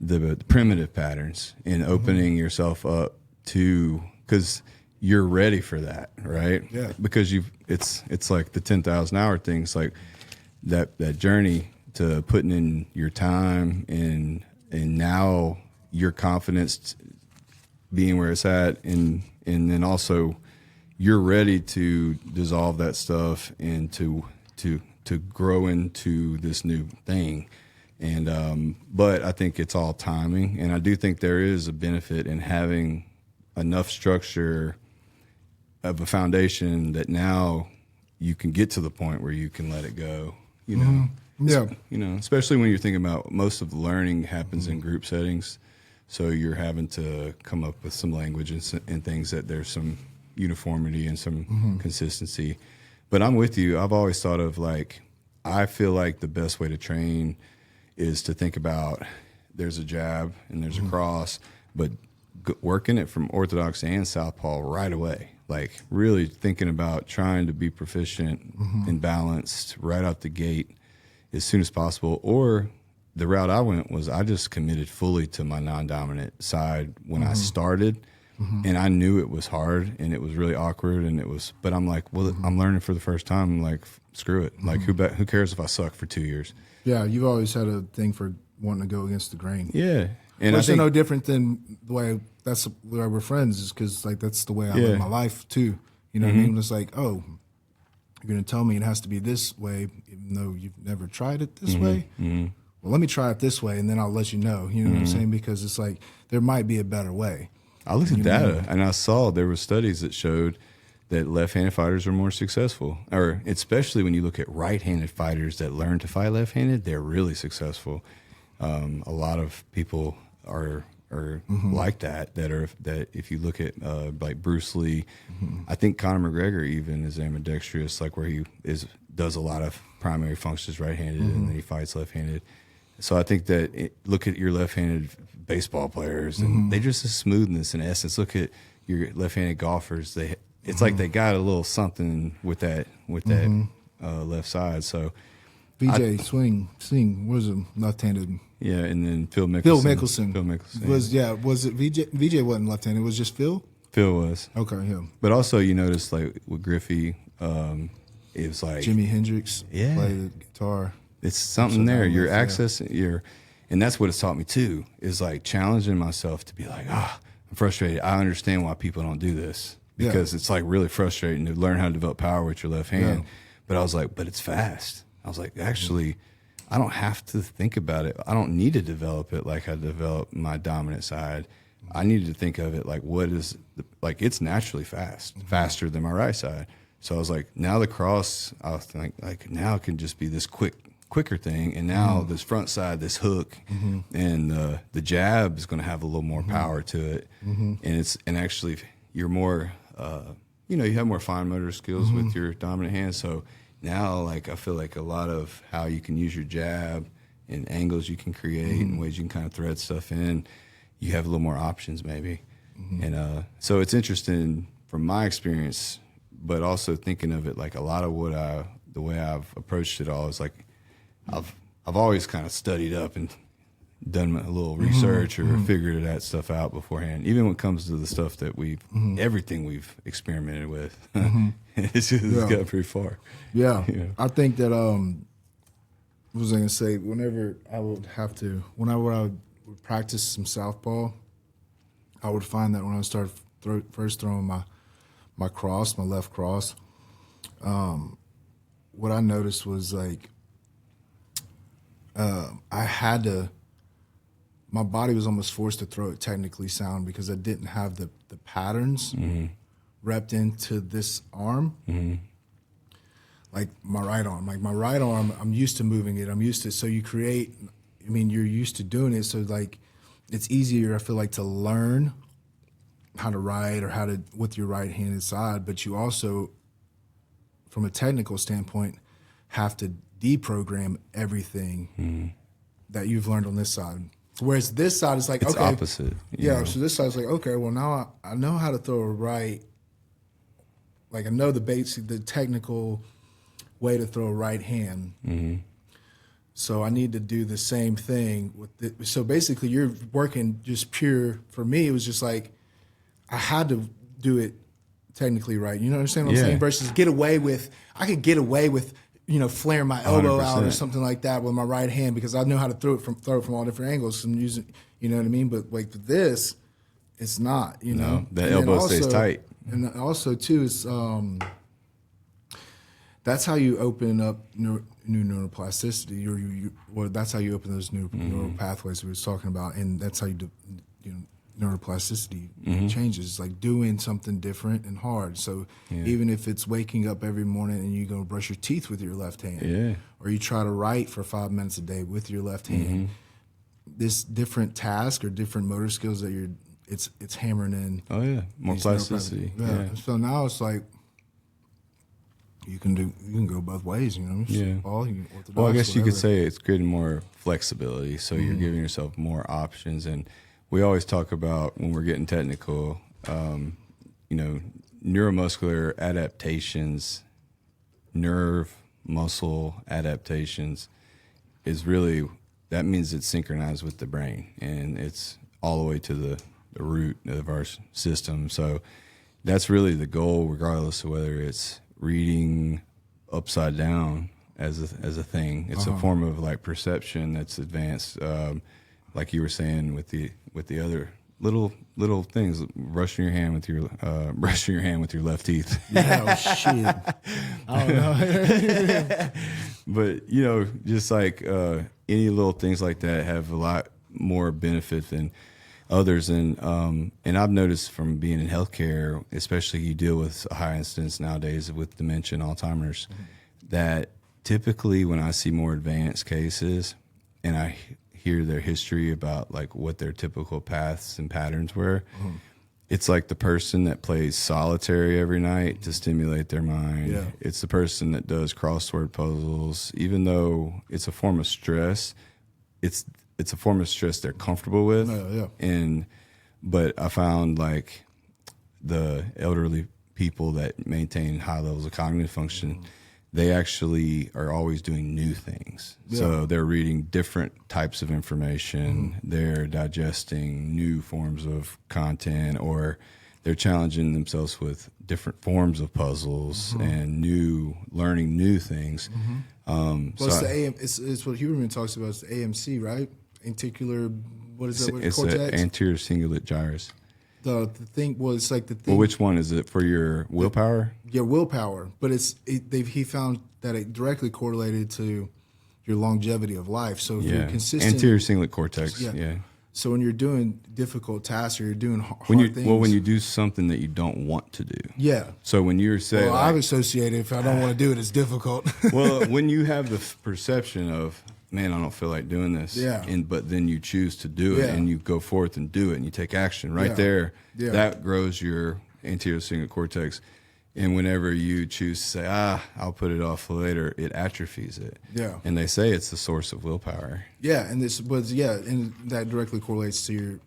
the primitive patterns and opening yourself up to, because you're ready for that, right? Yeah. Because it's like the 10,000 hour thing. It's like that journey to putting in your time and now your confidence being where it's at, and then also you're ready to dissolve that stuff and to grow into this new thing. And but I think it's all timing, and I do think there is a benefit in having enough structure of a foundation that now you can get to the point where you can let it go, you know. Yeah. You know, especially when you're thinking about most of the learning happens in group settings, so you're having to come up with some language and things that there's some uniformity and some consistency. But I'm with you. I've always thought of, like, I feel like the best way to train is to think about there's a jab and there's a cross, but working it from orthodox and southpaw right away. Like, really thinking about trying to be proficient and balanced right out the gate as soon as possible. Or the route I went was I just committed fully to my non-dominant side when I started. And I knew it was hard and it was really awkward, but I'm like, well, I'm learning for the first time. I'm like, screw it. Like, who cares if I suck for 2 years? Yeah, you've always had a thing for wanting to go against the grain. Yeah. And Which is no different than the way that's why we're friends, is because, like, that's the way I live my life too. You know what I mean? It's like, oh, you're going to tell me it has to be this way, even though you've never tried it this way. Well, let me try it this way, and then I'll let you know. You know what I'm saying? Because it's like there might be a better way. I looked at data, and I saw there were studies that showed that left-handed fighters are more successful, or especially when you look at right-handed fighters that learn to fight left-handed, they're really successful. A lot of people are like that if you look at like Bruce Lee, I think Conor McGregor even is ambidextrous, like where he does a lot of primary functions right-handed and then he fights left-handed. So I think that look at your left-handed baseball players, and they just a smoothness in essence. Look at your left-handed golfers; it's like they got a little something with that left side. So VJ Swing was a left-handed. Yeah, and then Phil Mickelson. Was it VJ? VJ wasn't left-handed. It was just Phil. Phil was. Okay, yeah. But also, you notice, like with Griffey, it was like Jimi Hendrix played the guitar. It's something there. You're accessing and that's what it's taught me too, is like challenging myself to be like, I'm frustrated. I understand why people don't do this, because it's like really frustrating to learn how to develop power with your left hand. Yeah. But I was like, but it's fast. I was like, actually, I don't have to think about it. I don't need to develop it like I developed my dominant side. I needed to think of it like, it's naturally faster than my right side. So I was like, now the cross, I was like now it can just be this quicker thing, and now this front side, this hook, and the jab is going to have a little more power to it, and actually you're more, you have more fine motor skills with your dominant hand. So now, like, I feel like a lot of how you can use your jab and angles you can create and ways you can kind of thread stuff in, you have a little more options maybe, and so it's interesting from my experience, but also thinking of it like a lot of the way I've approached it all is like, I've always kind of studied up and done a little research or figured that stuff out beforehand. Even when it comes to the stuff that everything we've experimented with, it's got pretty far. Yeah. I think that what was I gonna say? Whenever I would practice some southpaw, I would find that when I started first throwing my left cross, what I noticed was like, I had to my body was almost forced to throw it technically sound because I didn't have the patterns repped into this arm. Like my right arm. Like my right arm, I'm used to moving it. I'm used to, so you create, I mean, you're used to doing it. So like, it's easier, I feel like, to learn how to write or how to, with your right-handed side, but you also, from a technical standpoint, have to deprogram everything that you've learned on this side. Whereas this side is like, it's okay. opposite. Yeah, so this side is like, okay, well, now I know how to throw a right. Like, I know the technical way to throw a right hand. So I need to do the same thing with it. So basically, you're working just pure. For me, it was just like I had to do it technically right. You know what I'm saying? Versus I could get away with flaring my elbow 100%. out or something like that with my right hand because I know how to throw it from all different angles. So I'm using, you know what I mean? But like with this, it's not. No, that elbow stays tight. And also too is that's how you open up new neuroplasticity, or that's how you open those new neural pathways we were talking about, and that's how you do, neuroplasticity changes. It's like doing something different and hard. So even if it's waking up every morning and you go brush your teeth with your left hand, or you try to write for 5 minutes a day with your left hand, this different task or different motor skills that it's hammering in. Oh yeah, more plasticity. Yeah. So now it's like you can go both ways. Well, I guess you could say it's creating more flexibility. So you're giving yourself more options. And we always talk about, when we're getting technical, neuromuscular adaptations, nerve muscle adaptations is really, that means it's synchronized with the brain, and it's all the way to the root of our system. So that's really the goal, regardless of whether it's reading upside down as a thing. It's a form of like perception that's advanced, like you were saying with the other little things, brushing your hand with your left teeth. Yeah, oh, shit. I don't know. But just like any little things like that have a lot more benefit than others. And I've noticed from being in healthcare, especially you deal with a high incidence nowadays with dementia and Alzheimer's, that typically when I see more advanced cases and I hear their history about like what their typical paths and patterns were, it's like the person that plays solitary every night to stimulate their mind. Yeah. It's the person that does crossword puzzles, even though it's a form of stress. It's a form of stress they're comfortable with. But I found like the elderly people that maintain high levels of cognitive function, they actually are always doing new things. Yeah. So they're reading different types of information. They're digesting new forms of content, or they're challenging themselves with different forms of puzzles and learning new things. Well, it's what Huberman talks about. It's the AMC, right? Anticular, what is that? It's cortex? the anterior cingulate gyrus. The thing, well, it's like the thing. Well, which one is it for your willpower? Your willpower, but he found that it directly correlated to your longevity of life. So if you're consistent, anterior cingulate cortex. Yeah. So when you're doing difficult tasks or you're doing hard things, when you do something that you don't want to do. Yeah. So when you're saying, I've associated if I don't want to do it, it's difficult. Well, when you have the perception of, man, I don't feel like doing this. Yeah. But then you choose to do it and you go forth and do it and you take action there. Yeah. That grows your anterior cingulate cortex. And whenever you choose to say, I'll put it off later, it atrophies it. Yeah. And they say it's the source of willpower. Yeah. And and that directly correlates to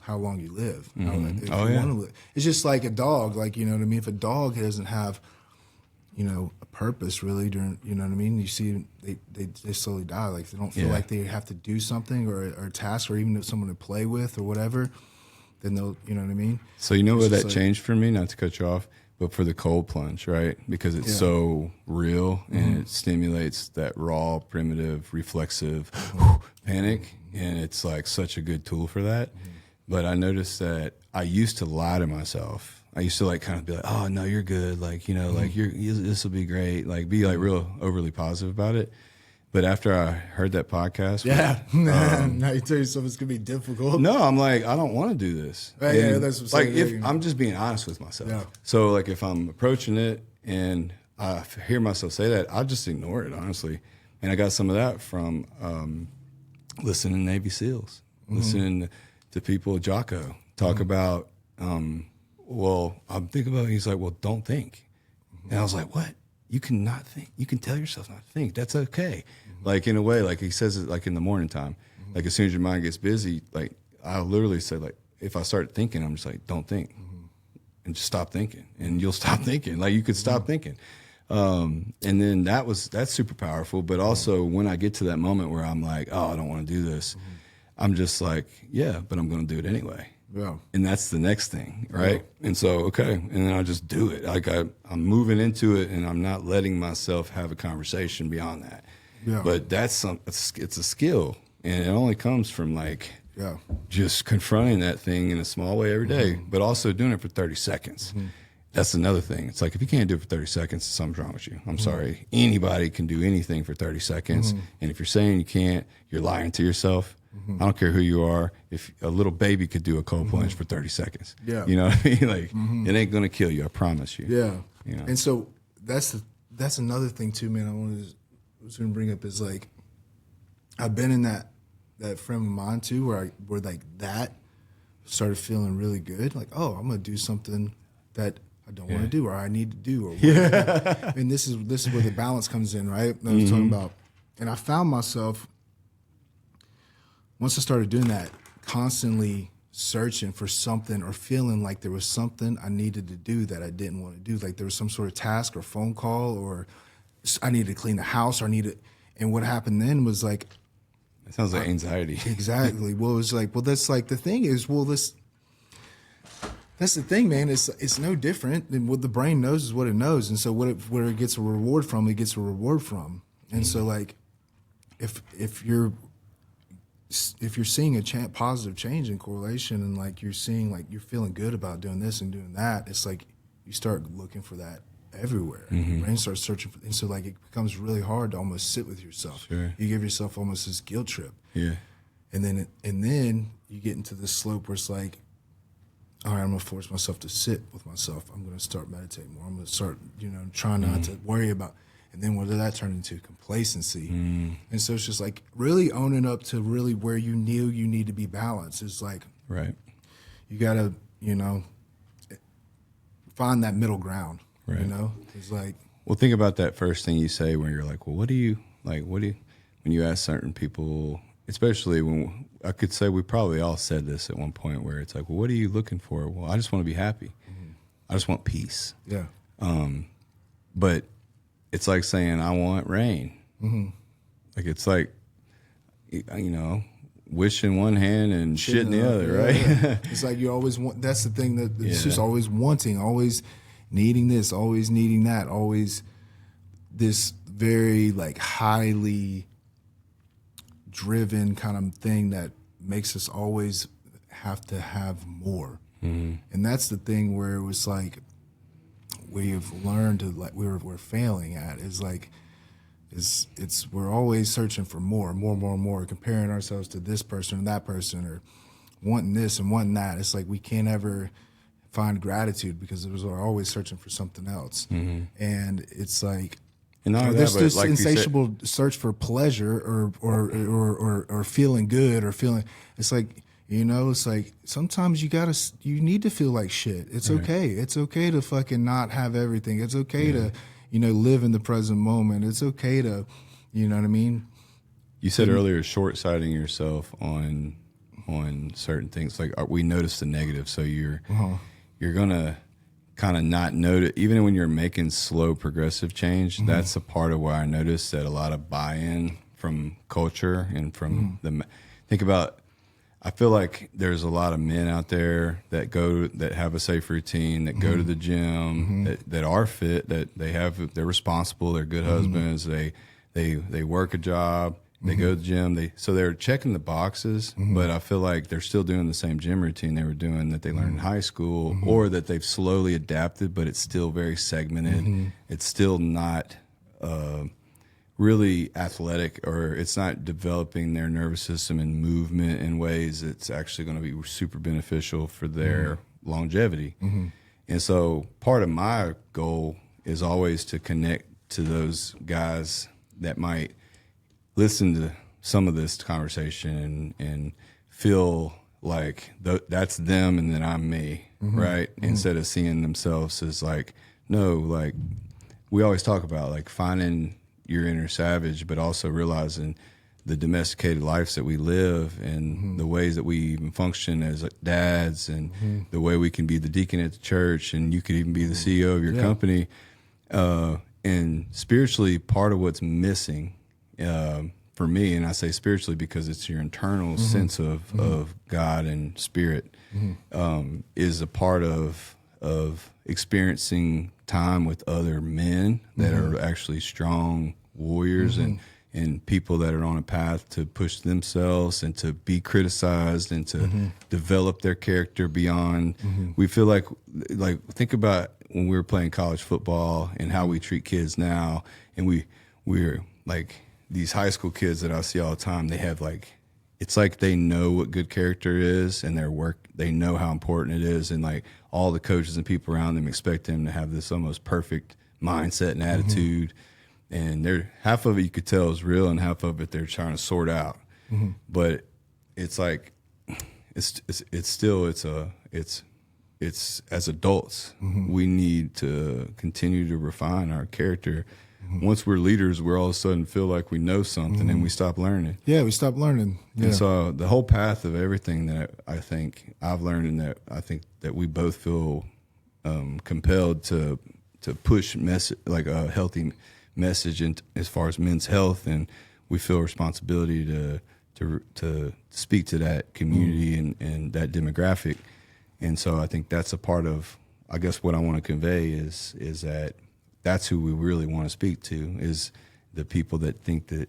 how long you live. If you want to live. It's just like a dog, like, you know what I mean? If a dog doesn't have, a purpose really during, you know what I mean? You see they slowly die. Like they don't feel like they have to do something or a task or even someone to play with or whatever, then they'll, you know what I mean? So where that changed for me, not to cut you off, but for the cold plunge, right? Because it's so real and it stimulates that raw, primitive, reflexive panic. And it's like such a good tool for that. But I noticed that I used to lie to myself. I used to like kind of be like, oh no, you're good. Like, like this will be great. Like be like real overly positive about it. But after I heard that podcast, Yeah. Now you tell yourself it's going to be difficult. no, I'm like, I don't want to do this. Right, yeah, that's what I'm like, saying. if I'm just being honest with myself. Yeah. So like, if I'm approaching it and I hear myself say that, I'll just ignore it, honestly. And I got some of that from listening to Navy SEALs, listening to people, Jocko, talk about, well, I'm thinking about it. He's like, well, don't think. And I was like, what? You cannot think. You can tell yourself not to think. That's okay. Like, in a way, like he says it like in the morning time. Like, as soon as your mind gets busy, like I literally said, like, if I start thinking, I'm just like, don't think. And just stop thinking. And you'll stop thinking. Like, you could stop thinking. And then that's super powerful. But also when I get to that moment where I'm like, oh, I don't want to do this, I'm just like, yeah, but I'm going to do it anyway. Yeah. And that's the next thing, right? Yeah. And so, okay, and then I just do it. Like I'm moving into it, and I'm not letting myself have a conversation beyond that. Yeah. But it's a skill, and it only comes from like just confronting that thing in a small way every day, but also doing it for 30 seconds. That's another thing. It's like, if you can't do it for 30 seconds, something's wrong with you. I'm sorry. Anybody can do anything for 30 seconds. And if you're saying you can't, you're lying to yourself. I don't care who you are. If a little baby could do a cold plunge for 30 seconds, you know what I mean? Like, it ain't going to kill you. I promise you. Yeah. You know? And so that's another thing too, man. I was going to bring up is like, I've been in that frame of mind too, where like that started feeling really good. Like, oh, I'm going to do something that I don't want to do, or I need to do, or and this is where the balance comes in, right? I was talking about, and I found myself, once I started doing that, constantly searching for something or feeling like there was something I needed to do that I didn't want to do. Like there was some sort of task or phone call, or I needed to clean the house, or and what happened then was like, it sounds like anxiety. Exactly. Well, it was like, well, that's like, the thing is, well, that's the thing, man. It's no different than what the brain knows is what it knows. And so where it gets a reward from, it gets a reward from. And so like, if you're seeing a positive change in correlation, and like you're seeing, like you're feeling good about doing this and doing that, it's like you start looking for that everywhere. Your brain starts searching for, and so like it becomes really hard to almost sit with yourself. Sure. You give yourself almost this guilt trip. Yeah. And then you get into this slope where it's like, all right, I'm going to force myself to sit with myself. I'm going to start meditating more. I'm going to start, trying not to worry about. And then what did that turn into? Complacency. And so it's just like really owning up to really where you knew you need to be balanced. It's like, right, you got to, find that middle ground, right. It's like. Well, think about that first thing you say when you're like, well, when you ask certain people, especially when I could say we probably all said this at one point, where it's like, well, what are you looking for? Well, I just want to be happy. I just want peace. Yeah. But it's like saying, I want rain. Like, it's like, wish in one hand and shit in the other, right? Yeah. It's like you always want, that's the thing that it's just always wanting, always needing this, always needing that, always this very like highly driven kind of thing that makes us always have to have more. And that's the thing where it was like we've learned to, like, we're failing at is like we're always searching for more, comparing ourselves to this person and that person, or wanting this and wanting that. It's like we can't ever find gratitude because we're always searching for something else. And it's like, there's this insatiable search for pleasure or feeling good or feeling. It's like, it's like sometimes you need to feel like shit. It's okay. It's okay to fucking not have everything. It's okay to, live in the present moment. It's okay to, you know what I mean? You said earlier, short-sighting yourself on certain things. Like, we notice the negative, so you're gonna kind of not notice, even when you're making slow progressive change. That's a part of where I noticed that a lot of buy-in from culture and from think about, I feel like there's a lot of men out there that have a safe routine, that go to the gym, that are fit, that they're responsible, they're good husbands, they work a job, they go to the gym, so they're checking the boxes, but I feel like they're still doing the same gym routine they were doing that they learned in high school, or that they've slowly adapted, but it's still very segmented. It's still not really athletic, or it's not developing their nervous system and movement in ways that's actually going to be super beneficial for their longevity. And so part of my goal is always to connect to those guys that might listen to some of this conversation and feel like that's them and then I'm me, right? Instead of seeing themselves as like, no, like we always talk about like finding your inner savage, but also realizing the domesticated lives that we live and the ways that we even function as dads and the way we can be the deacon at the church and you could even be the CEO of your company. And spiritually, part of what's missing for me, and I say spiritually because it's your internal sense of God and spirit, is a part of experiencing time with other men that are actually strong warriors and people that are on a path to push themselves and to be criticized and to develop their character beyond. We feel like think about when we were playing college football and how we treat kids now, and we're like these high school kids that I see all the time. They have like, it's like they know what good character is and their work. They know how important it is, and like all the coaches and people around them expect them to have this almost perfect mindset and attitude. And they're half of it you could tell is real, and half of it they're trying to sort out. But it's like it's as adults we need to continue to refine our character. Once we're leaders, we're all of a sudden feel like we know something and we stop learning. Yeah, we stop learning. Yeah. And so the whole path of everything that I think I've learned, and that I think that we both feel compelled to push like a healthy message as far as men's health, and we feel responsibility to speak to that community and that demographic. And so I think that's a part of, I guess, what I want to convey is that that's who we really want to speak to, is the people that think that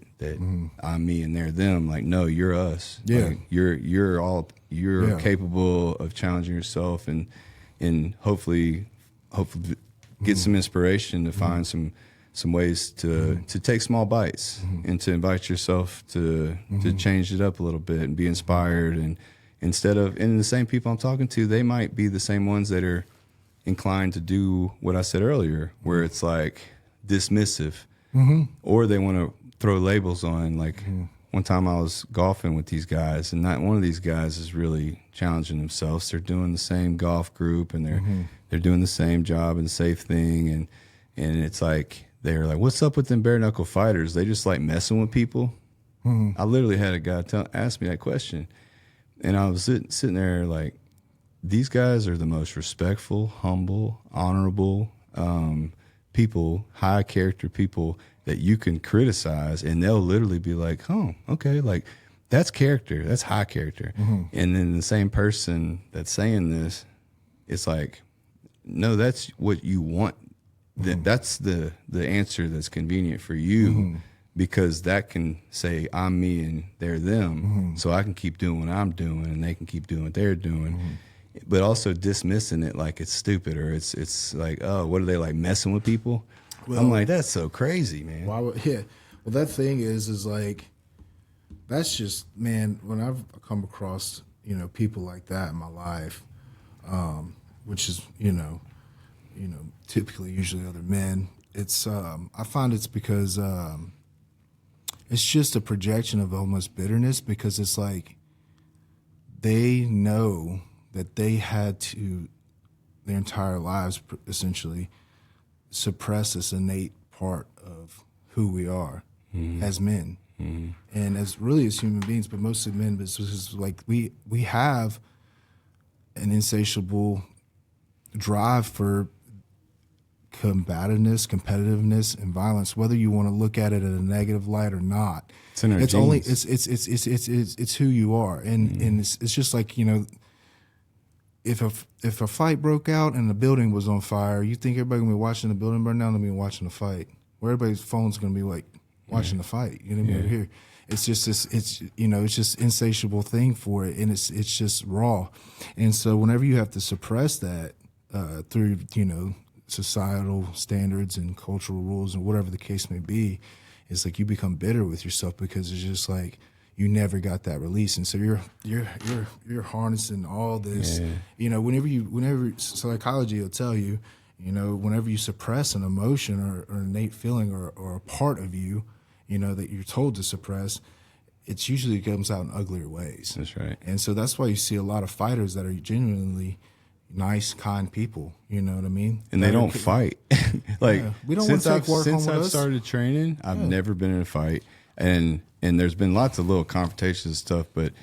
I'm me and they're them. Like, no, you're us. Yeah. Like, you're capable of challenging yourself and hopefully get some inspiration to find some ways to take small bites and to invite yourself to change it up a little bit and be inspired. And and the same people I'm talking to, they might be the same ones that are inclined to do what I said earlier, where it's like dismissive, or they want to throw labels on. Like one time I was golfing with these guys, and not one of these guys is really challenging themselves. They're doing the same golf group, and they're doing the same job and safe thing, and it's like they're like, "What's up with them bare knuckle fighters? They just like messing with people." I literally had a guy ask me that question, and I was sitting there like, these guys are the most respectful, humble, honorable people, high character people that you can criticize, and they'll literally be like, "Oh, okay, like that's character, that's high character." And then the same person that's saying this, it's like, no, that's what you want. That's the answer that's convenient for you, because that can say I'm me and they're them, so I can keep doing what I'm doing and they can keep doing what they're doing. But also dismissing it like it's stupid, or it's like, oh, what are they, like messing with people? Well, I'm like, that's so crazy, man. Well, that thing is like, that's just, man, when I've come across, people like that in my life, which is, typically usually other men, it's, I find it's because it's just a projection of almost bitterness, because it's like they know that they had to, their entire lives, essentially, suppress this innate part of who we are as men, and as human beings, but mostly men. But it's just like we have an insatiable drive for combativeness, competitiveness, and violence. Whether you want to look at it in a negative light or not, it's only it's who you are, and it's just like, If a fight broke out and the building was on fire, you think everybody gonna be watching the building burn down? They'll be watching the fight. Where everybody's phone's gonna be like watching the fight. You know what I mean? Here, it's just this. It's just insatiable thing for it, and it's just raw. And so whenever you have to suppress that through societal standards and cultural rules and whatever the case may be, it's like you become bitter with yourself because it's just like you never got that release, and so you're harnessing all this. You know, whenever psychology will tell you, you know, whenever you suppress an emotion or innate feeling or a part of you, you know, that you're told to suppress, it's usually comes out in uglier ways. That's right. And so that's why you see a lot of fighters that are genuinely nice, kind people. You know what I mean? And they don't fight. Like, we don't want to take work since home with I've us. started training, I've never been in a fight. And there's been lots of little confrontations and stuff, but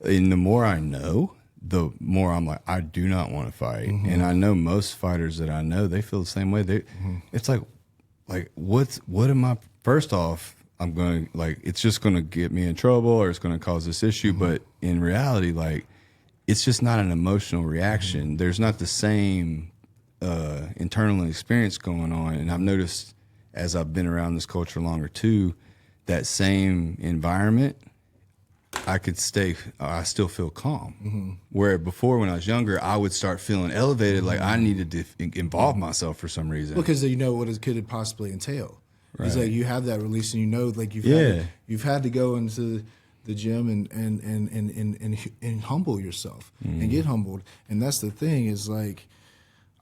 and the more I know, the more I'm like, I do not want to fight. And I know most fighters that I know, they feel the same way. It's like what am I? First off, I'm going to, like, it's just going to get me in trouble or it's going to cause this issue. But in reality, like, it's just not an emotional reaction. There's not the same internal experience going on. And I've noticed as I've been around this culture longer too, that same environment, I still feel calm. Where before, when I was younger, I would start feeling elevated, like I needed to involve myself for some reason. Because you know what it could possibly entail. Right. It's like you have that release, and you know, like you've had to go into the gym and humble yourself and get humbled. And that's the thing is, like,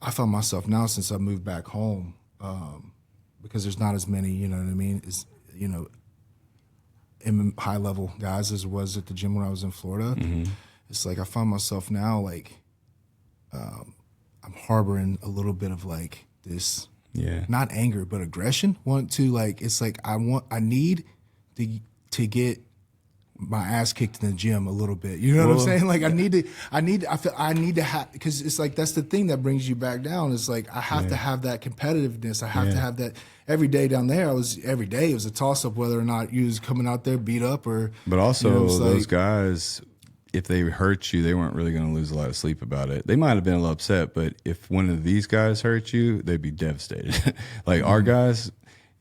I found myself now since I moved back home, because there's not as many, you know what I mean, is, you know, high level guys as was at the gym when I was in Florida. It's like I find myself now, like, I'm harboring a little bit of like this, not anger but aggression. It's like I need to get my ass kicked in the gym a little bit. You know what I'm saying? Like I need to have, because it's like that's the thing that brings you back down. It's like I have to have that competitiveness. I have to have that every day down there. Every day it was a toss up whether or not you was coming out there beat up or. But also, you know, those guys, if they hurt you, they weren't really going to lose a lot of sleep about it. They might have been a little upset, but if one of these guys hurt you, they'd be devastated. Like our guys,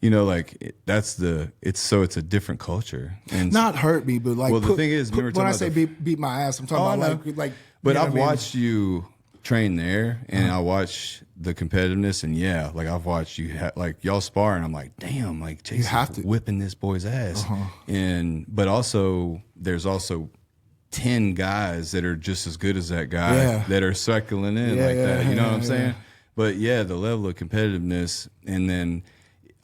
you know, like it's a different culture. And not hurt me, but like. Well, the thing is, when I say beat my ass, I'm talking about like. But you know I've watched you train there, and I watch the competitiveness, and like I've watched you like y'all spar, and I'm like, damn, like Chase is whipping this boy's ass, but also there's also 10 guys that are just as good as that guy that are cycling in like that. You know what I'm saying? But the level of competitiveness, and then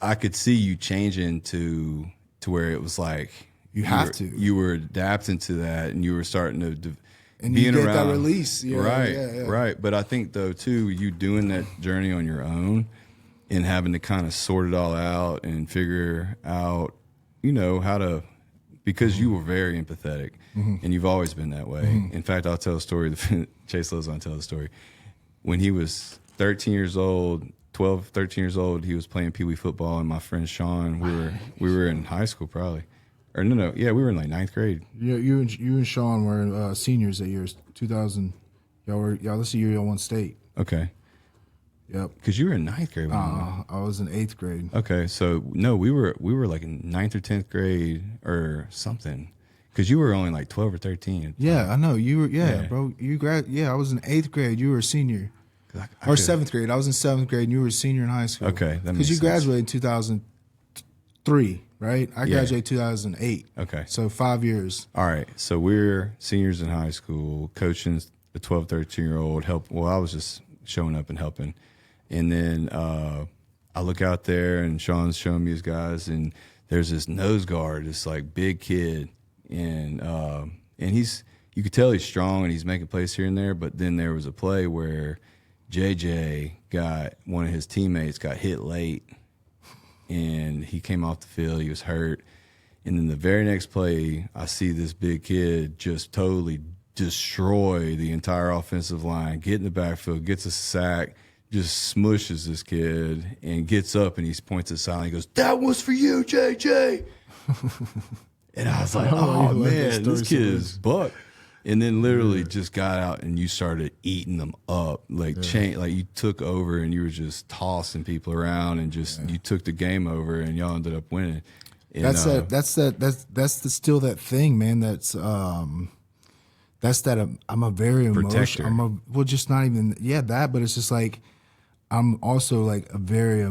I could see you changing to where it was like you were adapting to that, and you were starting to and you get that release, right. But I think though too, you doing that journey on your own and having to kind of sort it all out and figure out, you know, how to, because you were very empathetic and you've always been that way. In fact, I'll tell a story. Chase loves on tell the story. When he was 13 years old, 12, 13 years old, he was playing Pee Wee football, and my friend Sean, we were in high school probably. Or we were in like 9th grade. Yeah, you and Sean were seniors that year, 2000. This year y'all won state. Okay. Yep. Because you were in 9th grade. I was in 8th grade. Okay, so no, we were like in 9th or 10th grade or something. Because you were only like 12 or 13. Yeah, I know you were. Bro, I was in 8th grade. You were a senior. Or 7th grade. I was in 7th grade, and you were a senior in high school. Okay, that makes sense. Because you graduated in 2003, right? I graduated 2008. Okay. So 5 years. All right. So we're seniors in high school, coaching a 12, 13-year-old. I was just showing up and helping. And then I look out there, and Sean's showing me his guys, and there's this nose guard, this like big kid, and you could tell he's strong and he's making plays here and there. But then there was a play where JJ one of his teammates got hit late, and he came off the field. He was hurt. And then the very next play, I see this big kid just totally destroy the entire offensive line, get in the backfield, gets a sack, just smushes this kid, and gets up, and he points at silent. He goes, "That was for you, JJ." And I was like, oh man, this kid is buck. And then literally just got out, and you started eating them up, like like you took over, and you were just tossing people around, and just you took the game over, and y'all ended up winning. And, that's still that thing, man. That's that I'm a very emotional. Just not even that, but it's just like I'm also like a very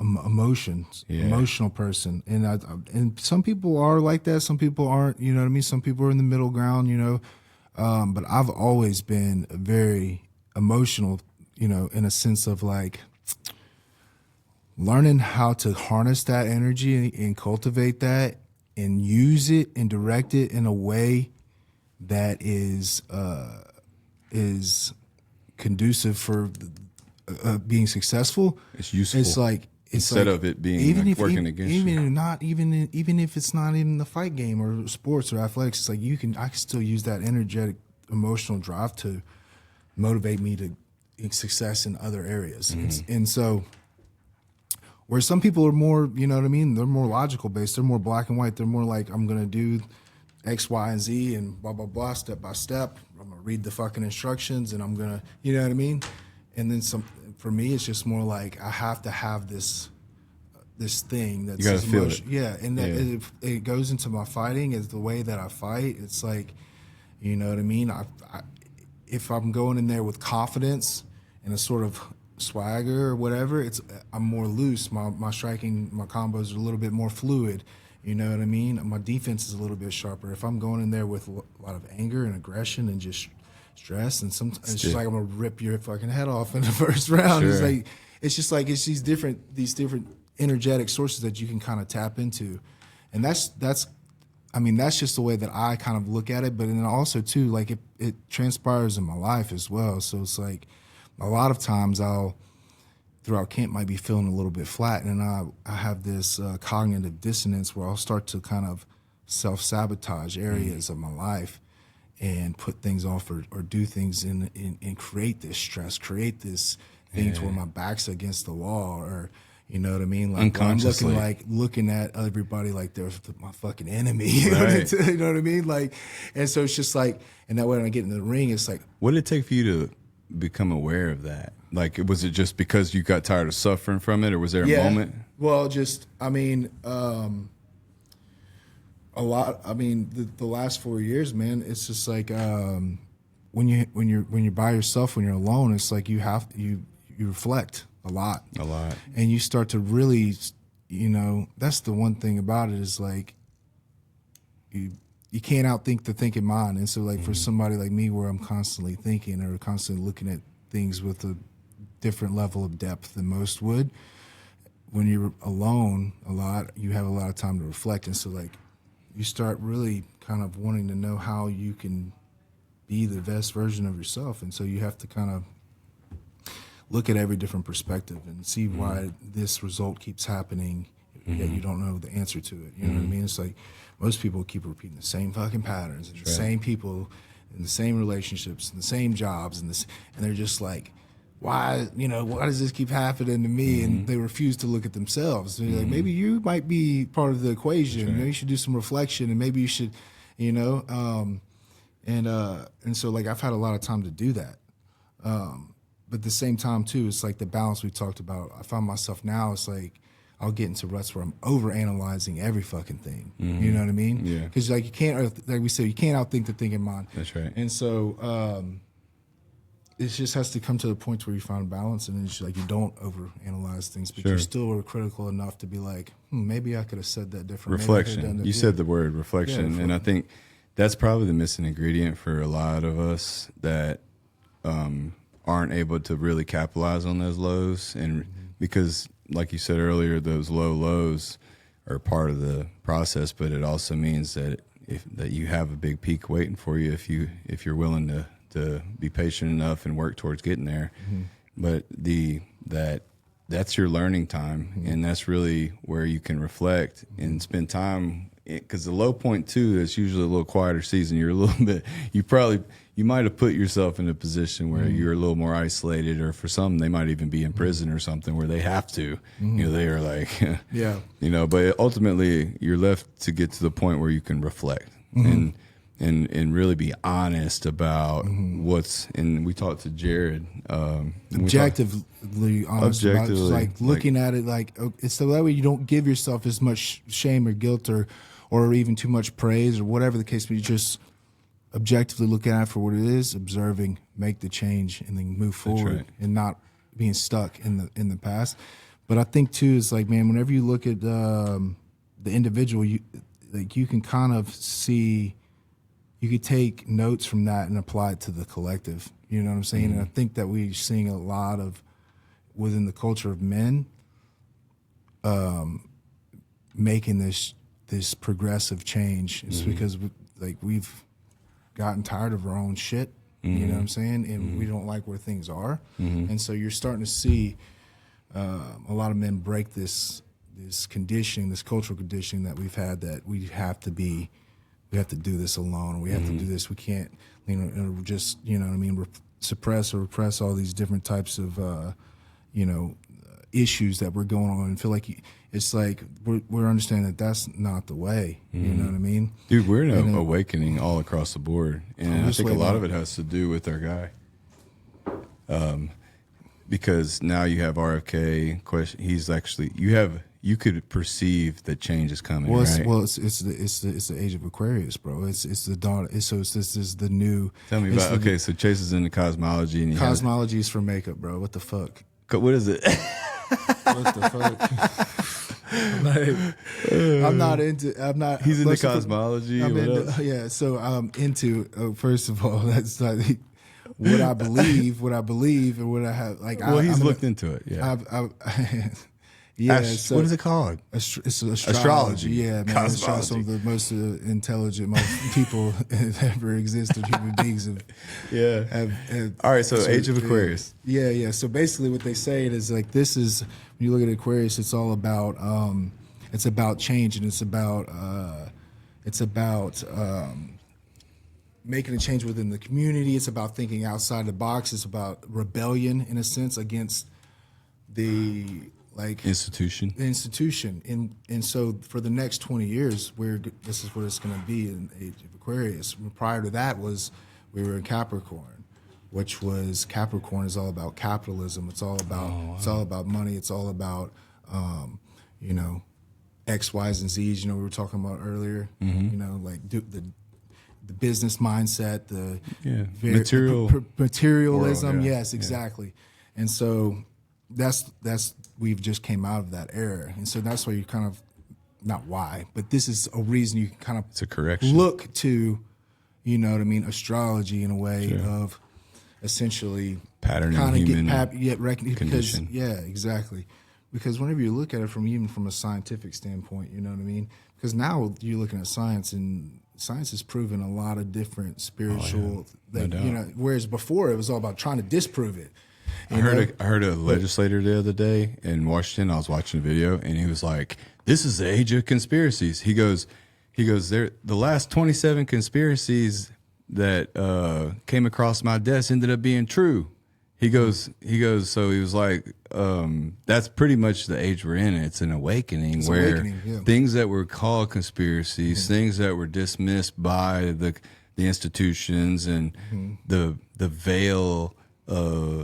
emotional person, and and some people are like that. Some people aren't. You know what I mean? Some people are in the middle ground. You know, but I've always been very emotional. You know, in a sense of like learning how to harness that energy and cultivate that and use it and direct it in a way that is conducive for being successful. It's useful. It's like instead of it being even like if working against you. Even if it's not in the fight game or sports or athletics, it's like I can still use that energetic emotional drive to motivate me to success in other areas. And so where some people are more, you know what I mean, they're more logical based, they're more black and white, they're more like, I'm gonna do X, Y, and Z and blah, blah, blah, step by step. I'm gonna read the fucking instructions and I'm gonna, you know what I mean? And then for me, it's just more like I have to have this thing that's you gotta feel it. Yeah, and that it goes into my fighting is the way that I fight. It's like, you know what I mean? If I'm going in there with confidence and a sort of swagger or whatever, I'm more loose. My striking, my combos are a little bit more fluid. You know what I mean? My defense is a little bit sharper. If I'm going in there with a lot of anger and aggression and just stress, and sometimes it's just like I'm gonna rip your fucking head off in the first round. Sure. It's these different energetic sources that you can kind of tap into, and that's just the way that I kind of look at it. But then also too, like it transpires in my life as well. So it's like a lot of times throughout camp might be feeling a little bit flat, and I have this cognitive dissonance where I'll start to kind of self-sabotage areas of my life and put things off or do things and create this stress, create this thing to where my back's against the wall, or you know what I mean? Like I'm looking at everybody like they're my fucking enemy. Right. You know what I mean? Like, and so it's just like, and that way when I get in the ring, it's like, what did it take for you to become aware of that? Like, was it just because you got tired of suffering from it, or was there a moment? Well, just, I mean, a lot. I mean, the last 4 years, man, it's just like when you're by yourself, when you're alone, it's like you reflect a lot, and you start to really, you know, that's the one thing about it is like you can't outthink the thinking mind, and so like for somebody like me, where I'm constantly thinking or constantly looking at things with a different level of depth than most would, when you're alone a lot, you have a lot of time to reflect, and so like you start really kind of wanting to know how you can be the best version of yourself, and so you have to kind of look at every different perspective and see why this result keeps happening, yet you don't know the answer to it. You know what I mean? It's like most people keep repeating the same fucking patterns and the same people in the same relationships and the same jobs and they're just like, why does this keep happening to me? And they refuse to look at themselves. They're like, maybe you might be part of the equation. Maybe you should do some reflection, and maybe you should, you know, and so like I've had a lot of time to do that. But at the same time too, it's like the balance we talked about. I find myself now, it's like I'll get into ruts where I'm overanalyzing every fucking thing. You know what I mean? Yeah. Because like you can't, like we said, you can't outthink the thinking mind. That's right. And so it just has to come to the point where you find balance, and it's like you don't overanalyze things, but you still are critical enough to be like, maybe I could have said that different. Reflection. You said the word reflection, and I think that's probably the missing ingredient for a lot of us that aren't able to really capitalize on those lows, and because like you said earlier, those lows are part of the process, but it also means that that you have a big peak waiting for you if you're willing to be patient enough and work towards getting there. But that's your learning time, and that's really where you can reflect and spend time, because the low point too is usually a little quieter season. You're a little bit, you might have put yourself in a position where you're a little more isolated, or for some they might even be in prison or something where they have to, you know, they are like, you know, but ultimately you're left to get to the point where you can reflect and really be honest about what's, and we talked to Jared. Objectively honest about it, like looking at it like, it's so that way you don't give yourself as much shame or guilt or even too much praise or whatever the case, but you just objectively look at it for what it is, observing, make the change, and then move forward, and not being stuck in the past. But I think too is like, man, whenever you look at the individual, you can kind of see, you could take notes from that and apply it to the collective. You know what I'm saying? And I think that we're seeing a lot of within the culture of men making this progressive change. It's because we've gotten tired of our own shit. You know what I'm saying? And we don't like where things are. And so you're starting to see a lot of men break this conditioning, this cultural conditioning that we've had, that we have to do this alone. We have to do this. We can't, just, you know what I mean, suppress or repress all these different types of, issues that we're going on, and feel like it's like we're understanding that that's not the way. You know what I mean? Dude, we're in an awakening all across the board. And I think a lot of it has to do with our guy. Because now you have RFK question. He's actually, you could perceive that change is coming. Well, right? It's the age of Aquarius, bro. It's the dawn. This is the new. Tell me about. Okay, so Chase is into cosmology, and cosmology is for makeup, bro. What the fuck? What is it? What the fuck? I'm not into. He's into cosmology. Yeah. So I'm into. First of all, that's not what I believe. What I believe, and what I have. Like, he's looked into it. Yeah. Yeah, what is it called? It's astrology. Yeah, man. It's some of the most intelligent people that ever existed. Human beings have. All right, so Age of Aquarius. Yeah. So basically, what they say is like, this is, when you look at Aquarius, it's all about change, and it's about making a change within the community. It's about thinking outside the box. It's about rebellion, in a sense, against the institution. And so for the next 20 years, this is what it's going to be in the Age of Aquarius. Prior to that we were in Capricorn, which was, Capricorn is all about capitalism. It's all about It's all about money. It's all about X, Y's, and Z's. We were talking about earlier. The business mindset, materialism. World, yes, exactly. And so that's we've just came out of that era, and so that's why you kind of, not why, but this is a reason you can kind of, it's a correction, look to, astrology in a way of essentially patterning kind of human condition. Exactly. Because whenever you look at it even from a scientific standpoint, you know what I mean? Because now you're looking at science, and science has proven a lot of different spiritual, whereas before it was all about trying to disprove it. I heard a legislator the other day in Washington. I was watching a video, and he was like, "This is the age of conspiracies." He goes, "The last 27 conspiracies that came across my desk ended up being true." He goes. So he was like, "That's pretty much the age we're in. It's an awakening things that were called conspiracies, things that were dismissed by the institutions, and the veil."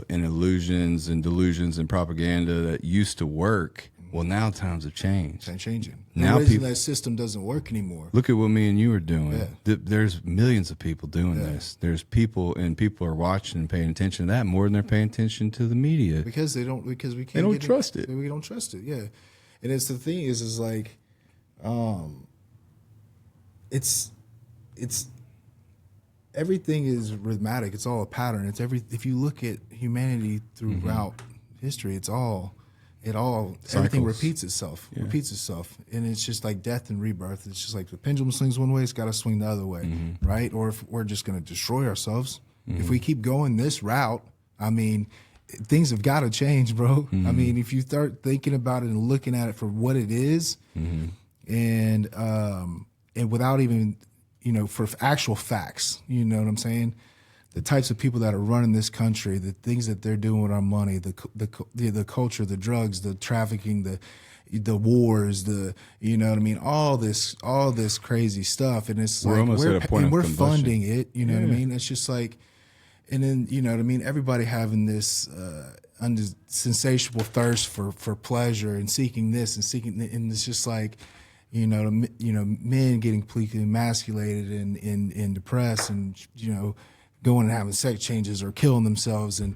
And illusions and delusions and propaganda that used to work. Well, now times have changed. It's changing. Now that system doesn't work anymore. Look at what me and you are doing. Yeah. There's millions of people doing this. There's people are watching and paying attention to that more than they're paying attention to the media. Because we can't. They don't trust it. We don't trust it. Yeah, and it's the thing is like, it's. Everything is rhythmic. It's all a pattern. If you look at humanity throughout history, everything repeats itself. And it's just like death and rebirth. It's just like the pendulum swings one way, it's got to swing the other way, right? Or if we're just going to destroy ourselves, if we keep going this route, I mean, things have got to change, bro. I mean, if you start thinking about it and looking at it for what it is, and without even, for actual facts, you know what I'm saying? The types of people that are running this country, the things that they're doing with our money, the culture, the drugs, the trafficking, the wars, you know what I mean? All this crazy stuff, and it's we're almost at a point of we're combustion. Funding it. You know what I mean? It's just like, and then you know what I mean? Everybody having this insatiable thirst for pleasure and seeking this and it's just like. Men getting completely emasculated and depressed, and going and having sex changes or killing themselves, and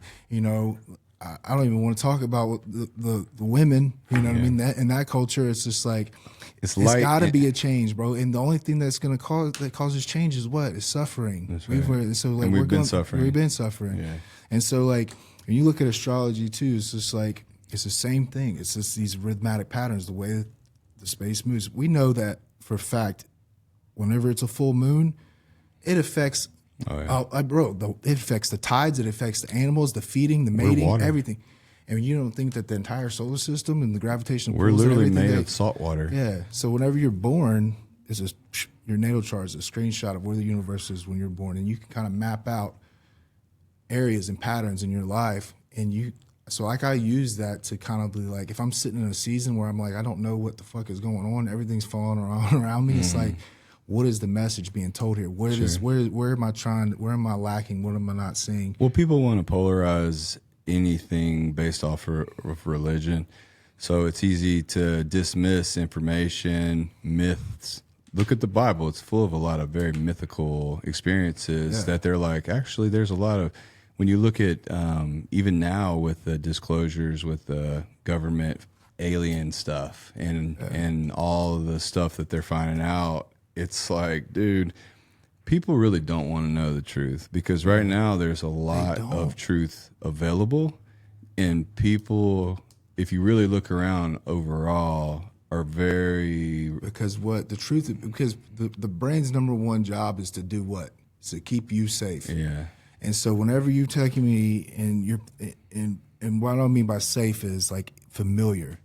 I don't even want to talk about what the women. You know what I mean? That in that culture, it's just like it's got to be a change, bro. And the only thing that's going to causes change is what? Is suffering. That's right. So like we've been suffering. We've been suffering. Yeah. And so like when you look at astrology too, it's just like it's the same thing. It's just these rhythmic patterns, the way the space moves. We know that for a fact. Whenever it's a full moon, it affects. It affects the tides. It affects the animals, the feeding, the mating, everything. And you don't think that the entire solar system and the gravitational we're pulls literally and made of salt water. Yeah. So whenever you're born, your natal chart is a screenshot of where the universe is when you're born, and you can kind of map out areas and patterns in your life. And so like I use that to kind of be like, if I'm sitting in a season where I'm like, I don't know what the fuck is going on, everything's falling around me. It's like, what is the message being told here? Where am I lacking? What am I not seeing? Well, people want to polarize anything based off of religion. So it's easy to dismiss information, myths. Look at the Bible. It's full of a lot of very mythical experiences that they're like, actually, there's a lot of, when you look at even now with the disclosures with the government alien stuff and all of the stuff that they're finding out, it's like, dude, people really don't want to know the truth, because right now there's a lot of truth available, and people, if you really look around overall, are very... Because the brain's number one job is to do what? It's to keep you safe. Yeah. And so whenever you're taking me and what I mean by safe is like familiar.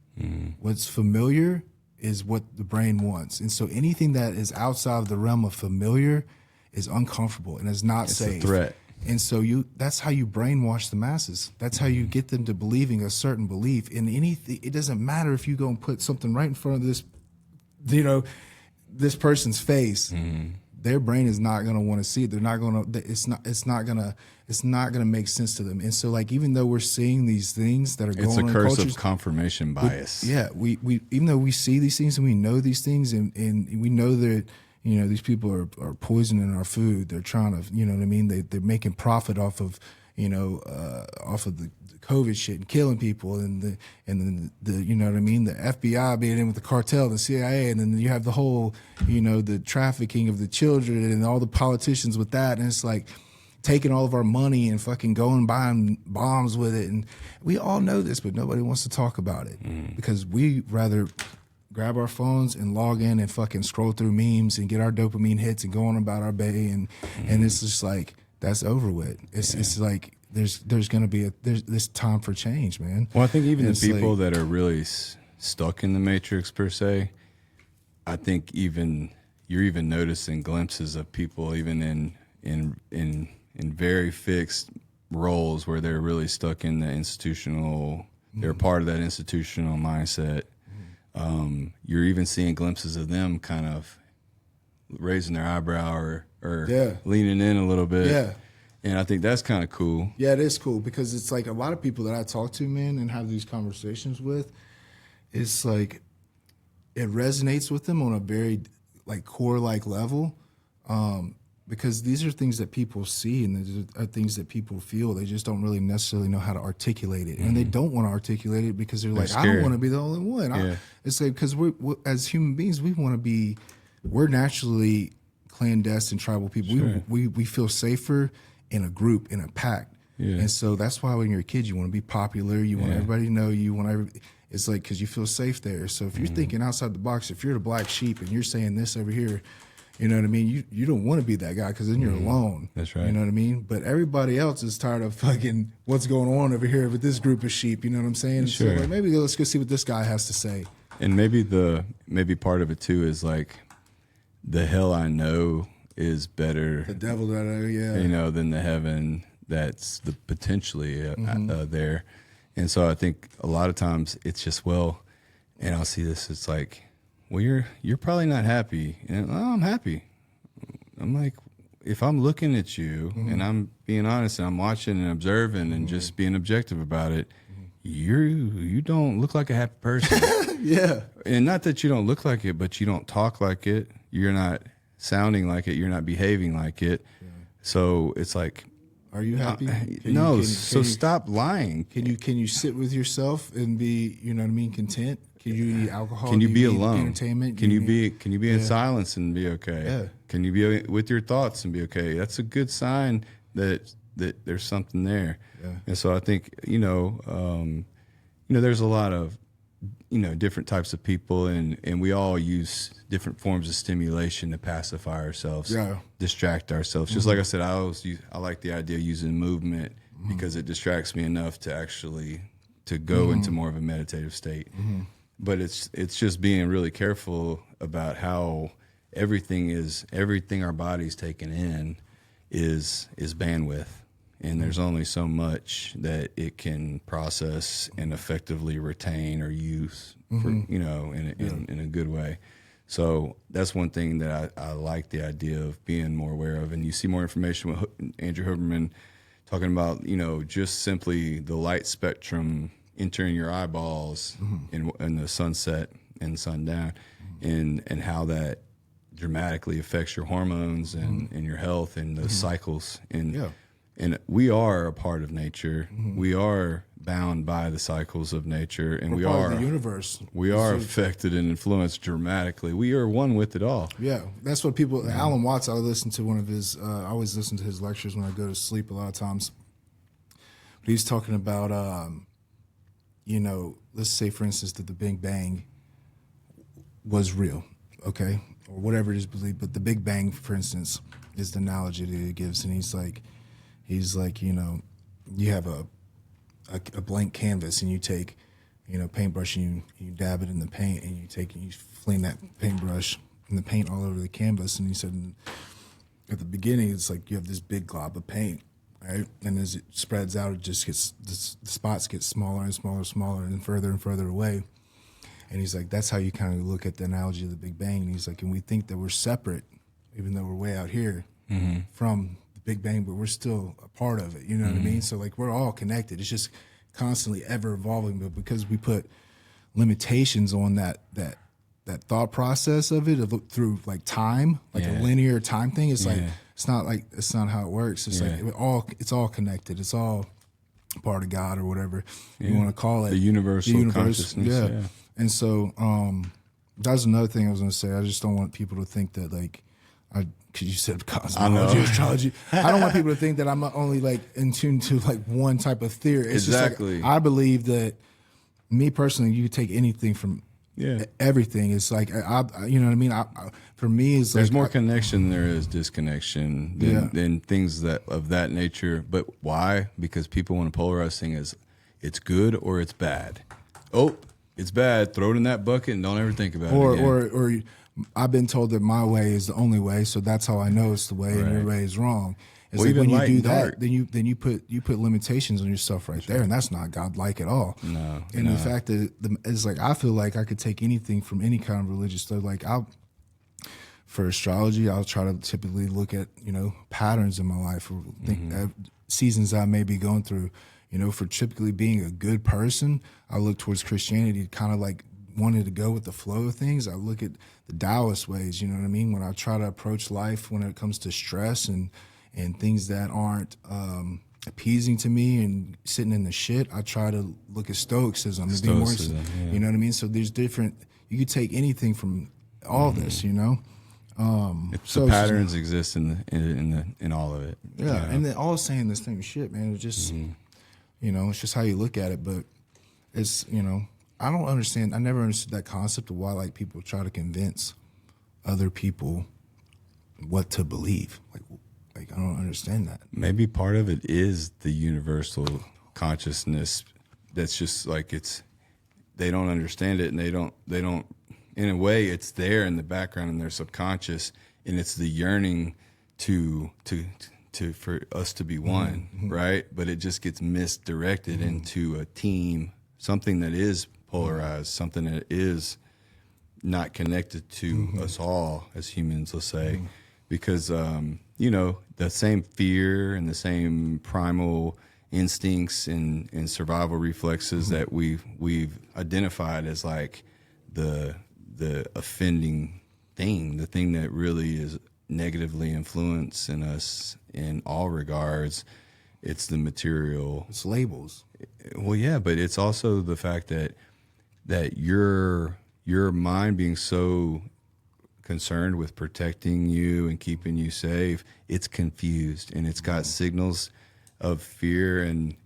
What's familiar is what the brain wants. And so anything that is outside of the realm of familiar is uncomfortable and is not safe. It's a threat. And so that's how you brainwash the masses. That's how you get them to believing a certain belief in anything. It doesn't matter if you go and put something right in front of this person's face. Their brain is not going to want to see it. They're not going to, it's not going to make sense to them. And so like, even though we're seeing these things that are going on in cultures, it's a curse of confirmation bias. We even though we see these things and we know these things and we know that, these people are poisoning our food. They're trying to, you know what I mean? They're making profit off of, off of the COVID shit and killing people and the you know what I mean? The FBI being in with the cartel, the CIA, and then you have the whole, the trafficking of the children and all the politicians with that. And it's like taking all of our money and fucking going buying bombs with it. And we all know this, but nobody wants to talk about it because we rather grab our phones and log in and fucking scroll through memes and get our dopamine hits and go on about our day. And it's just like, that's over with. It's like, there's going to be this time for change, man. Well, I think even the people that are really stuck in the matrix per se, I think you're even noticing glimpses of people even in very fixed roles where they're really stuck in the institutional, they're part of that institutional mindset. You're even seeing glimpses of them kind of raising their eyebrow or leaning in a little bit. Yeah. And I think that's kind of cool. Yeah, it is cool because it's like a lot of people that I talk to, man, and have these conversations with, it's like it resonates with them on a very like core-like level because these are things that people see and these are things that people feel. They just don't really necessarily know how to articulate it. And they don't want to articulate it because they're like, scared. I don't want to be the only one. It's like because we're as human beings, we're naturally clandestine tribal people. Sure. We feel safer in a group, in a pack. Yeah. And so that's why when you're a kid, you want to be popular. You want everybody to know you. It's like because you feel safe there. So if you're thinking outside the box, if you're the black sheep and you're saying this over here, you know what I mean? You don't want to be that guy because then you're alone. That's right. You know what I mean? But everybody else is tired of fucking what's going on over here with this group of sheep. You know what I'm saying? Sure. So like, maybe let's go see what this guy has to say. And maybe part of it too is like the hell I know is better. The devil that than the heaven that's potentially there. And so I think a lot of times it's just, and I'll see this, it's like, well, you're probably not happy. And I'm happy. I'm like, if I'm looking at you and I'm being honest and I'm watching and observing and just being objective about it, you don't look like a happy person. Yeah. And not that you don't look like it, but you don't talk like it. You're not sounding like it. You're not behaving like it. Yeah. So it's like, Are you happy? Stop lying. Can you sit with yourself and be, you know what I mean, content? Can you eat alcohol? Can you be eat alone? Entertainment? Can you be in silence and be okay? Yeah. Can you be with your thoughts and be okay? That's a good sign that there's something there. Yeah. And so I think there's a lot of different types of people, and we all use different forms of stimulation to pacify ourselves, distract ourselves. Just like I said, I like the idea of using movement because it distracts me enough to actually to go into more of a meditative state. But it's just being really careful about how everything our body's taking in is bandwidth. And there's only so much that it can process and effectively retain or use for, in a good way. So that's one thing that I like the idea of being more aware of. And you see more information with Andrew Huberman talking about, just simply the light spectrum entering your eyeballs in the sunset and sundown, and how that dramatically affects your hormones and your health and the cycles. And we are a part of nature. We are bound by the cycles of nature, and We're part of the universe. We are affected and influenced dramatically. We are one with it all. Yeah, that's what people. Alan Watts. I listen to one of his. I always listen to his lectures when I go to sleep. A lot of times, but he's talking about, let's say for instance that the Big Bang was real, okay, or whatever it is believed. But the Big Bang, for instance, is the analogy that he gives, and he's like, you have a blank canvas, and you take, paintbrush, and you dab it in the paint, and you fling that paintbrush and the paint all over the canvas. And he said, at the beginning, it's like you have this big glob of paint, right? And as it spreads out, it just gets, the spots get smaller and smaller and further away. And he's like, that's how you kind of look at the analogy of the Big Bang. And he's like, and we think that we're separate, even though we're way out here from Big Bang, but we're still a part of it. You know what I mean? So like we're all connected. It's just constantly ever evolving. But because we put limitations on that thought process of it through like time, like a linear time thing, it's like it's not how it works. It's like it's all connected. It's all part of God or whatever you want to call it. The universal consciousness. Yeah. And so that's another thing I was going to say. I just don't want people to think that like because you said cosmology, astrology. I don't want people to think that I'm only like in tune to like one type of theory. It's exactly. Just like, I believe that me personally, you could take anything from everything. It's like you know what I mean. For me, it's there's like, more connection than there is disconnection than things of that nature. But why? Because people want to polarize things as it's good or it's bad. Oh, it's bad. Throw it in that bucket and don't ever think about it again. Or I've been told that my way is the only way, so that's how I know it's the way, and your way is wrong. It's like when you do that, then you put limitations on yourself right there, and that's not godlike at all. No. And the fact that it's like I feel like I could take anything from any kind of religious stuff. Like for astrology, I'll try to typically look at patterns in my life or seasons I may be going through. For typically being a good person, I look towards Christianity, kind of like wanted to go with the flow of things. I look at the Taoist ways, you know what I mean? When I try to approach life when it comes to stress and things that aren't appeasing to me and sitting in the shit, I try to look at Stoicism. And be more, you know what I mean? So there's you could take anything from all this, the patterns exist in all of it. Yeah, and then all saying the same shit, man. It's just, it's just how you look at it. But it's, I don't understand. I never understood that concept of why like people try to convince other people what to believe. Like I don't understand that. Maybe part of it is the universal consciousness. That's just like they don't understand it, and they don't. In a way, it's there in the background in their subconscious, and it's the yearning to for us to be one, right? But it just gets misdirected into a team, something that is polarized, something that is not connected to us all as humans, let's say, because the same fear and the same primal instincts and survival reflexes that we've identified as like the offending thing, the thing that really is negatively influencing us in all regards, it's the material. It's labels. Well, yeah, but it's also the fact that your mind being so concerned with protecting you and keeping you safe, it's confused, and it's got signals of fear and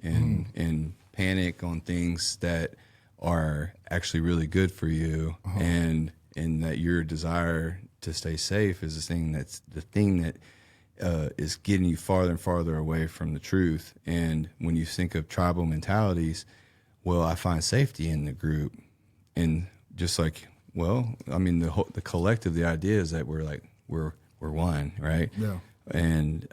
panic on things that are actually really good for you, and that your desire to stay safe is the thing that is getting you farther and farther away from the truth. And when you think of tribal mentalities, well, I find safety in the group, and just like, well, I mean, the collective, the idea is that we're one, right? Yeah. And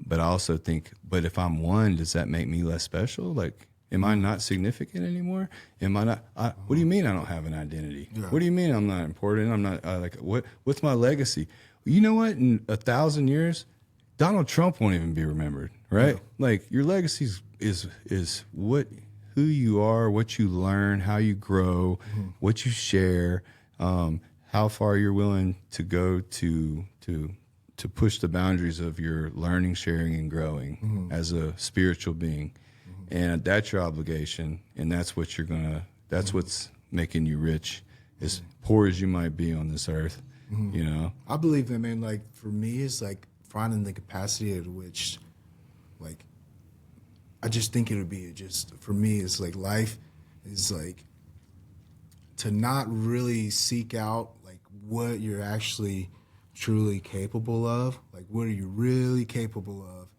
but I also think, but if I'm one, does that make me less special? Like, am I not significant anymore? Am I not? What do you mean I don't have an identity? Yeah. What do you mean I'm not important? I'm not what's my legacy? You know what? In 1,000 years, Donald Trump won't even be remembered, right? Yeah. Like, your legacy is who you are, what you learn, how you grow, what you share, how far you're willing to go to push the boundaries of your learning, sharing, and growing as a spiritual being. And that's your obligation, and that's what that's what's making you rich, as poor as you might be on this earth, you know? I believe that, man, like, for me, it's like finding the capacity at which, like, I just think it would be for me, it's like life is like to not really seek out like what you're actually truly capable of, like what are you really capable of,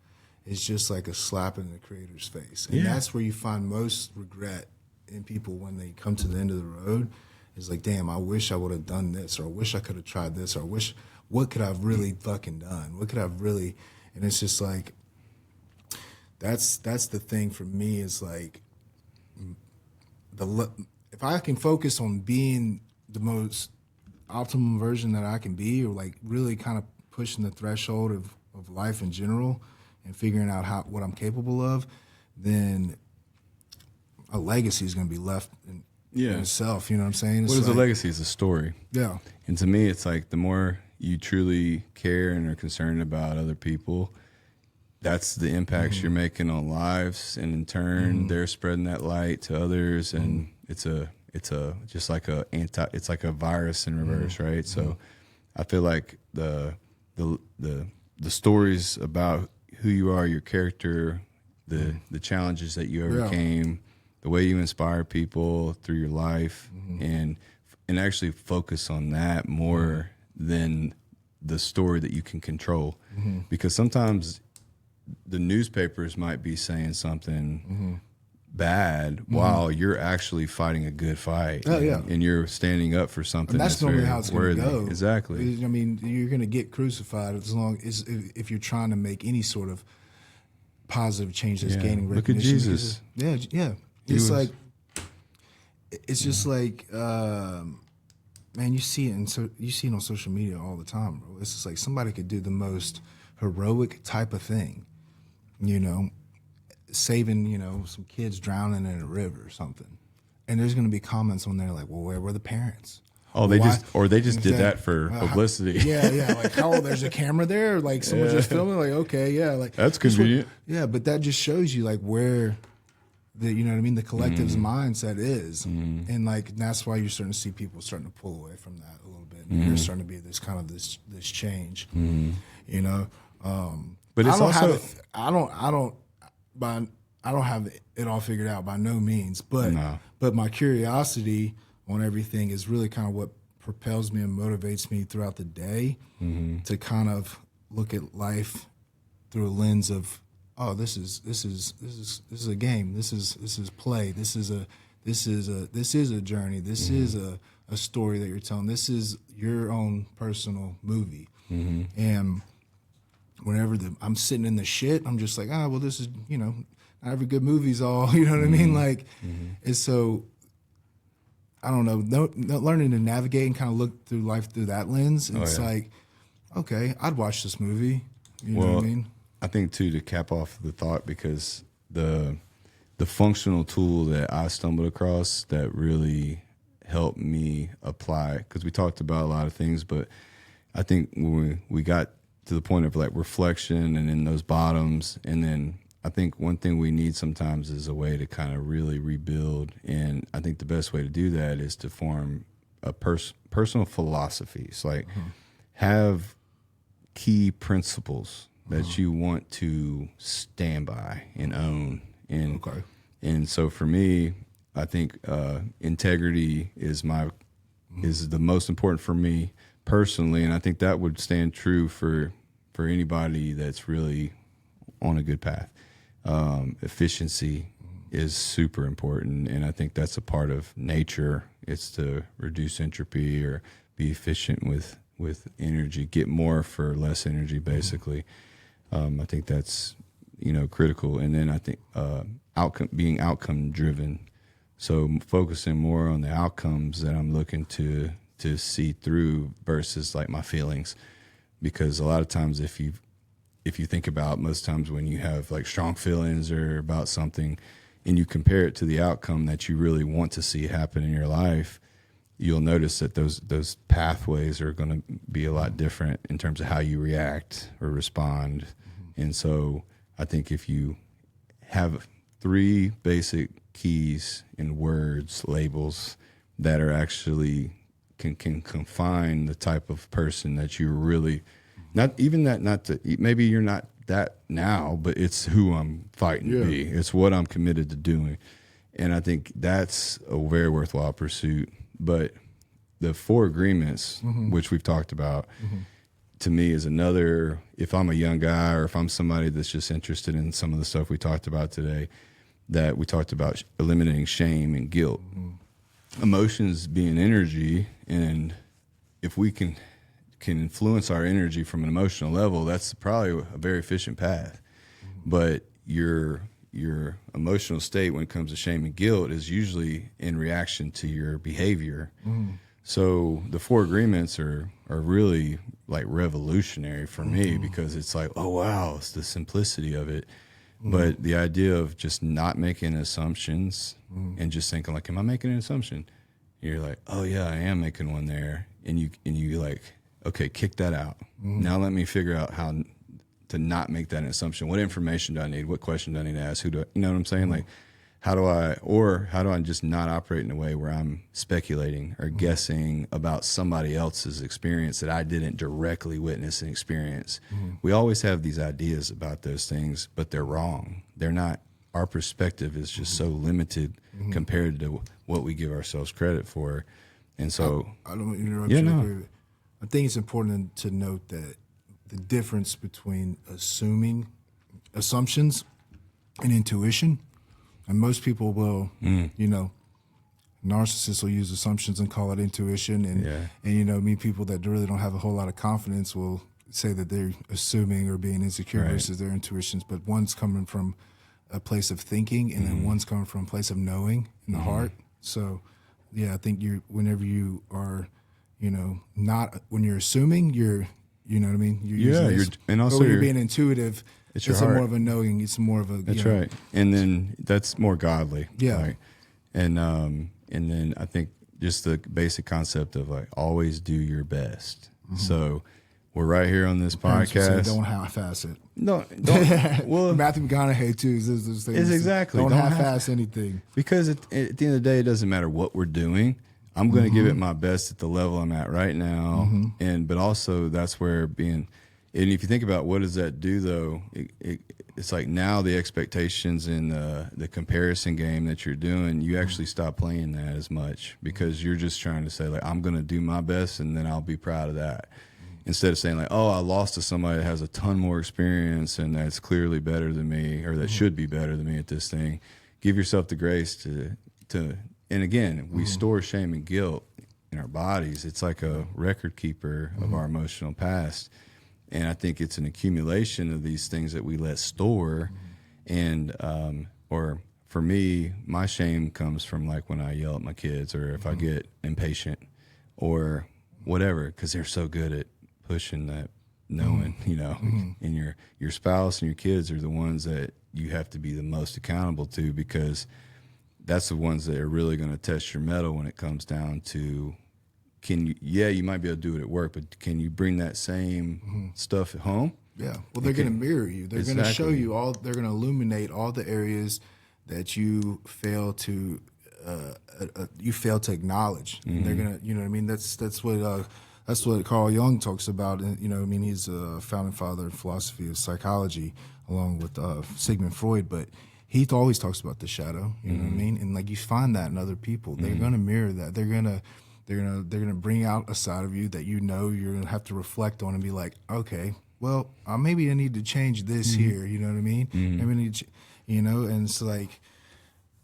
is just like a slap in the creator's face. And that's where you find most regret in people when they come to the end of the road. Is like, damn, I wish I would have done this, or I wish I could have tried this, or what could I have really fucking done? What could I have really, and it's just like, that's the thing for me, is like, if I can focus on being the most optimum version that I can be, or like really kind of pushing the threshold of life in general and figuring out what I'm capable of, then a legacy is going to be left in itself. You know what I'm saying? What is a legacy? It's a story. Yeah. And to me, it's like the more you truly care and are concerned about other people, that's the impacts you're making on lives, and in turn, they're spreading that light to others, and it's just like it's like a virus in reverse, right? So, I feel like the stories about who you are, your character, the challenges that you overcame, the way you inspire people through your life, and actually focus on that more than the story that you can control, because sometimes the newspapers might be saying something bad while you're actually fighting a good fight. And you're standing up for something and that's normally how it's going to go. Exactly. I mean, you're going to get crucified as long as if you're trying to make any sort of positive change that's gaining recognition. Look at Jesus. Yeah. It's like, it's just like, man, you see it on social media all the time, bro. It's just like somebody could do the most heroic type of thing, you know, saving, you know, some kids drowning in a river or something. And there's going to be comments on there like, well, where were the parents? Oh, they just did that for publicity. Yeah. Like, there's a camera there? Like, someone just filming? Like, okay, yeah. Like, that's convenient. But that just shows you, like, where you know what I mean, the collective's mindset is. And, like, that's why you're starting to see people starting to pull away from that a little bit. And there's starting to be this kind of this change, you know? But it's I don't have it all figured out by no means, but my curiosity on everything is really kind of what propels me and motivates me throughout the day to kind of look at life through a lens of, oh, this is a game, this is play, this is a journey, this is a story that you're telling, this is your own personal movie, and whenever I'm sitting in the shit, I'm just like, well, this is, you know, not every good movie's all, you know what I mean? Like, and so, I don't know, learning to navigate and kind of look through life through that lens. It's like, okay, I'd watch this movie. You know what I mean? I think, too, to cap off the thought, because the functional tool that I stumbled across that really helped me apply, because we talked about a lot of things, but I think when we got to the point of like reflection and in those bottoms, and then I think one thing we need sometimes is a way to kind of really rebuild. And I think the best way to do that is to form a personal philosophies, like have key principles that you want to stand by and own. And, and so for me, I think integrity is the most important for me personally. And I think that would stand true for anybody that's really on a good path. Efficiency is super important, and I think that's a part of nature. It's to reduce entropy or be efficient with energy, get more for less energy, basically. I think that's critical. And then I think being outcome driven, so focusing more on the outcomes that I'm looking to see through versus like my feelings, because a lot of times if you think about most times when you have like strong feelings or about something and you compare it to the outcome that you really want to see happen in your life, you'll notice that those pathways are going to be a lot different in terms of how you react or respond. And so I think if you have 3 basic keys in words, labels that are actually can confine the type of person that you're really maybe you're not that now, but it's who I'm fighting to be. It's what I'm committed to doing. And I think that's a very worthwhile pursuit. But the 4 agreements, which we've talked about, to me is another, if I'm a young guy or if I'm somebody that's just interested in some of the stuff we talked about today, that we talked about eliminating shame and guilt. Emotions being energy, and if we can influence our energy from an emotional level, that's probably a very efficient path. But your emotional state when it comes to shame and guilt is usually in reaction to your behavior. So the 4 agreements are really like revolutionary for me, because it's like, oh wow, it's the simplicity of it. But the idea of just not making assumptions and just thinking like, am I making an assumption? You're like, oh yeah, I am making one there. And you like, okay, kick that out. Now let me figure out how to not make that an assumption. What information do I need? What question do I need to ask? You know what I'm saying? Like, how do I just not operate in a way where I'm speculating or guessing about somebody else's experience that I didn't directly witness and experience? We always have these ideas about those things, but they're wrong. They're not. Our perspective is just so limited compared to what we give ourselves credit for. And so I don't interrupt you. No. I think it's important to note that the difference between assumptions and intuition, and most people will, narcissists will use assumptions and call it intuition, and people that really don't have a whole lot of confidence will say that they're assuming or being insecure versus their intuitions. But one's coming from a place of thinking, and then one's coming from a place of knowing in the heart. So, I think whenever you are, not when you're assuming, you're, you know what I mean? You're being intuitive. It's more of a knowing. It's more of a. That's right, and then that's more godly. Yeah, right? And then I think just the basic concept of like always do your best. So we're right here on this podcast. Don't half-ass it. No, don't. Well, Matthew McConaughey too is exactly don't half-ass anything, because at the end of the day, it doesn't matter what we're doing. I'm going to give it my best at the level I'm at right now, but also that's where and if you think about what does that do though, it's like now the expectations and the comparison game that you're doing, you actually stop playing that as much, because you're just trying to say like, I'm going to do my best and then I'll be proud of that. Instead of saying like, oh, I lost to somebody that has a ton more experience and that's clearly better than me, or that should be better than me at this thing. Give yourself the grace to and again, we store shame and guilt in our bodies. It's like a record keeper of our emotional past. And I think it's an accumulation of these things that we let store. And, or for me, my shame comes from like when I yell at my kids, or if I get impatient or whatever, because they're so good at pushing that knowing, and your spouse and your kids are the ones that you have to be the most accountable to, because that's the ones that are really going to test your mettle when it comes down to, you might be able to do it at work, but can you bring that same stuff at home? Yeah. Well, they're going to mirror you. They're going to show you all. They're going to illuminate all the areas that you fail to acknowledge. Mm-hmm. They're going to, you know what I mean? That's what Carl Jung talks about. And, you know, I mean, he's a founding father in philosophy of psychology, along with Sigmund Freud. But he always talks about the shadow. You know what I mean? And like you find that in other people. They're going to mirror that. They're gonna bring out a side of you that you know you're gonna have to reflect on and be like, okay, well, maybe I need to change this here. You know what I mean? Maybe I need to, you know. And it's like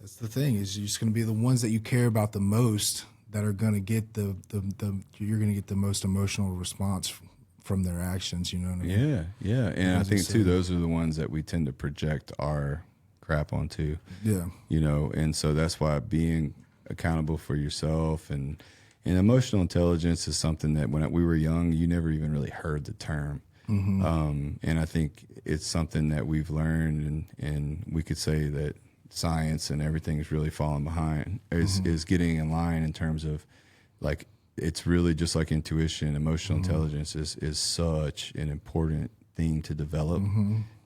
that's the thing is you're just gonna be the ones that you care about the most that are gonna get you're gonna get the most emotional response from their actions. You know what I mean? Yeah. And I think too, those are the ones that we tend to project our crap onto. Yeah. You know, and so that's why being accountable for yourself and emotional intelligence is something that when we were young, you never even really heard the term. And I think it's something that we've learned, and we could say that science and everything is really falling behind, is getting in line in terms of, like, it's really just like intuition. Emotional intelligence is such an important thing to develop.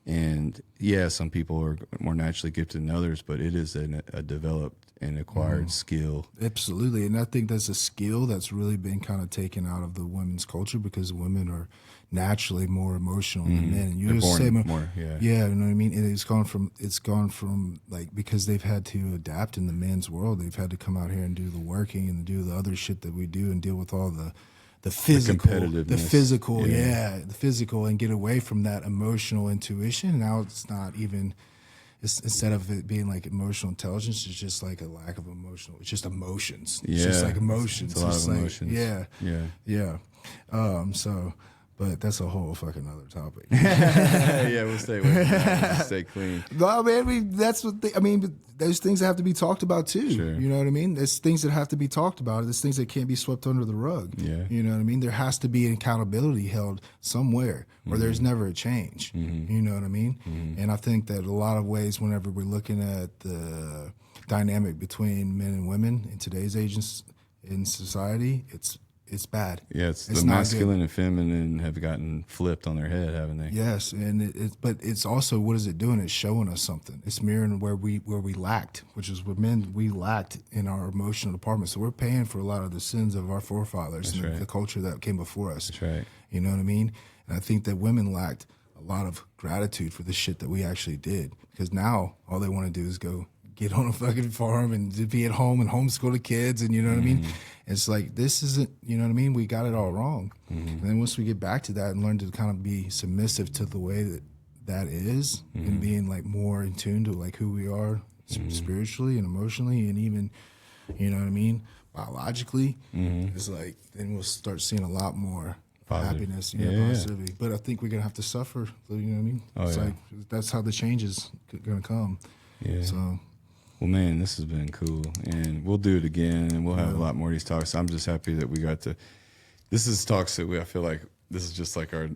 And yeah, some people are more naturally gifted than others, but it is a developed and acquired skill. Absolutely. And I think that's a skill that's really been kind of taken out of the women's culture because women are naturally more emotional than men. And you just say more, yeah, you know what I mean? And it's gone from like, because they've had to adapt in the men's world, they've had to come out here and do the working and do the other shit that we do and deal with all the physical, the physical, and get away from that emotional intuition. Now it's not even, instead of it being like emotional intelligence, it's just like a lack of emotional. It's just emotions. It's just like emotions. It's a lot of emotions. Yeah. But that's a whole fucking other topic. Yeah, we'll stay away from that. We'll stay clean. No, man, that's what but there's things that have to be talked about too. Sure. You know what I mean? There's things that have to be talked about. There's things that can't be swept under the rug. Yeah. You know what I mean? There has to be an accountability held somewhere, or there's never a change. You know what I mean? And I think that a lot of ways, whenever we're looking at the dynamic between men and women in today's age in society, it's bad. Yeah, it's the masculine and feminine have gotten flipped on their head, haven't they? Yes, and but it's also, what is it doing? It's showing us something. It's mirroring where we lacked, which is what men we lacked in our emotional department. So we're paying for a lot of the sins of our forefathers and the culture that came before us. That's right. You know what I mean? And I think that women lacked a lot of gratitude for the shit that we actually did, because now all they want to do is go get on a fucking farm and be at home and homeschool the kids, and you know what I mean? It's like, this isn't, you know what I mean? We got it all wrong. And then once we get back to that and learn to kind of be submissive to the way that is, and being like more in tune to like who we are spiritually and emotionally, and even, you know what I mean, biologically, it's like, then we'll start seeing a lot more happiness, positivity. But I think we're gonna have to suffer. You know what I mean? It's like, that's how the change is gonna come. Yeah. So. Well, man, this has been cool, and we'll do it again, and we'll have a lot more of these talks. I'm just happy that we got to. This is talks that I feel like this is just like our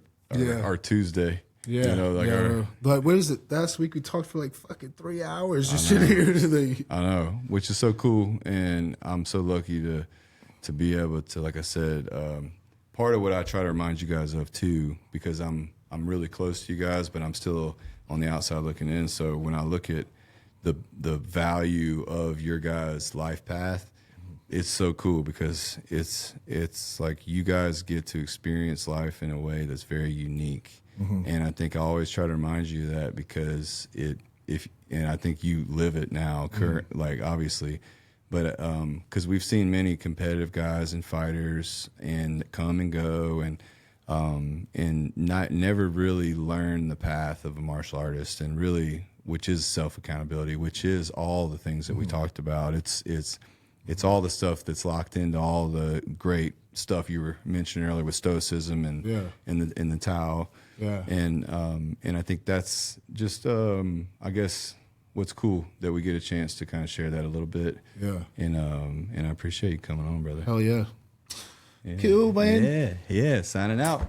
Tuesday. Yeah, you know, like but what is it? Last week we talked for like fucking 3 hours just sitting here today. I know, which is so cool, and I'm so lucky to be able to, like I said, part of what I try to remind you guys of too, because I'm really close to you guys, but I'm still on the outside looking in. So when I look at the value of your guys' life path, it's so cool, because it's like you guys get to experience life in a way that's very unique. And I think I always try to remind you of that, because and I think you live it now, like obviously, but because we've seen many competitive guys and fighters and come and go, and never really learn the path of a martial artist, and really, which is self-accountability, which is all the things that we talked about. It's all the stuff that's locked into all the great stuff you were mentioning earlier with stoicism and the Tao. Yeah. And I think that's just I guess what's cool, that we get a chance to kind of share that a little bit. Yeah. And I appreciate you coming on, brother. Hell yeah. Cool, man. Yeah. Signing out.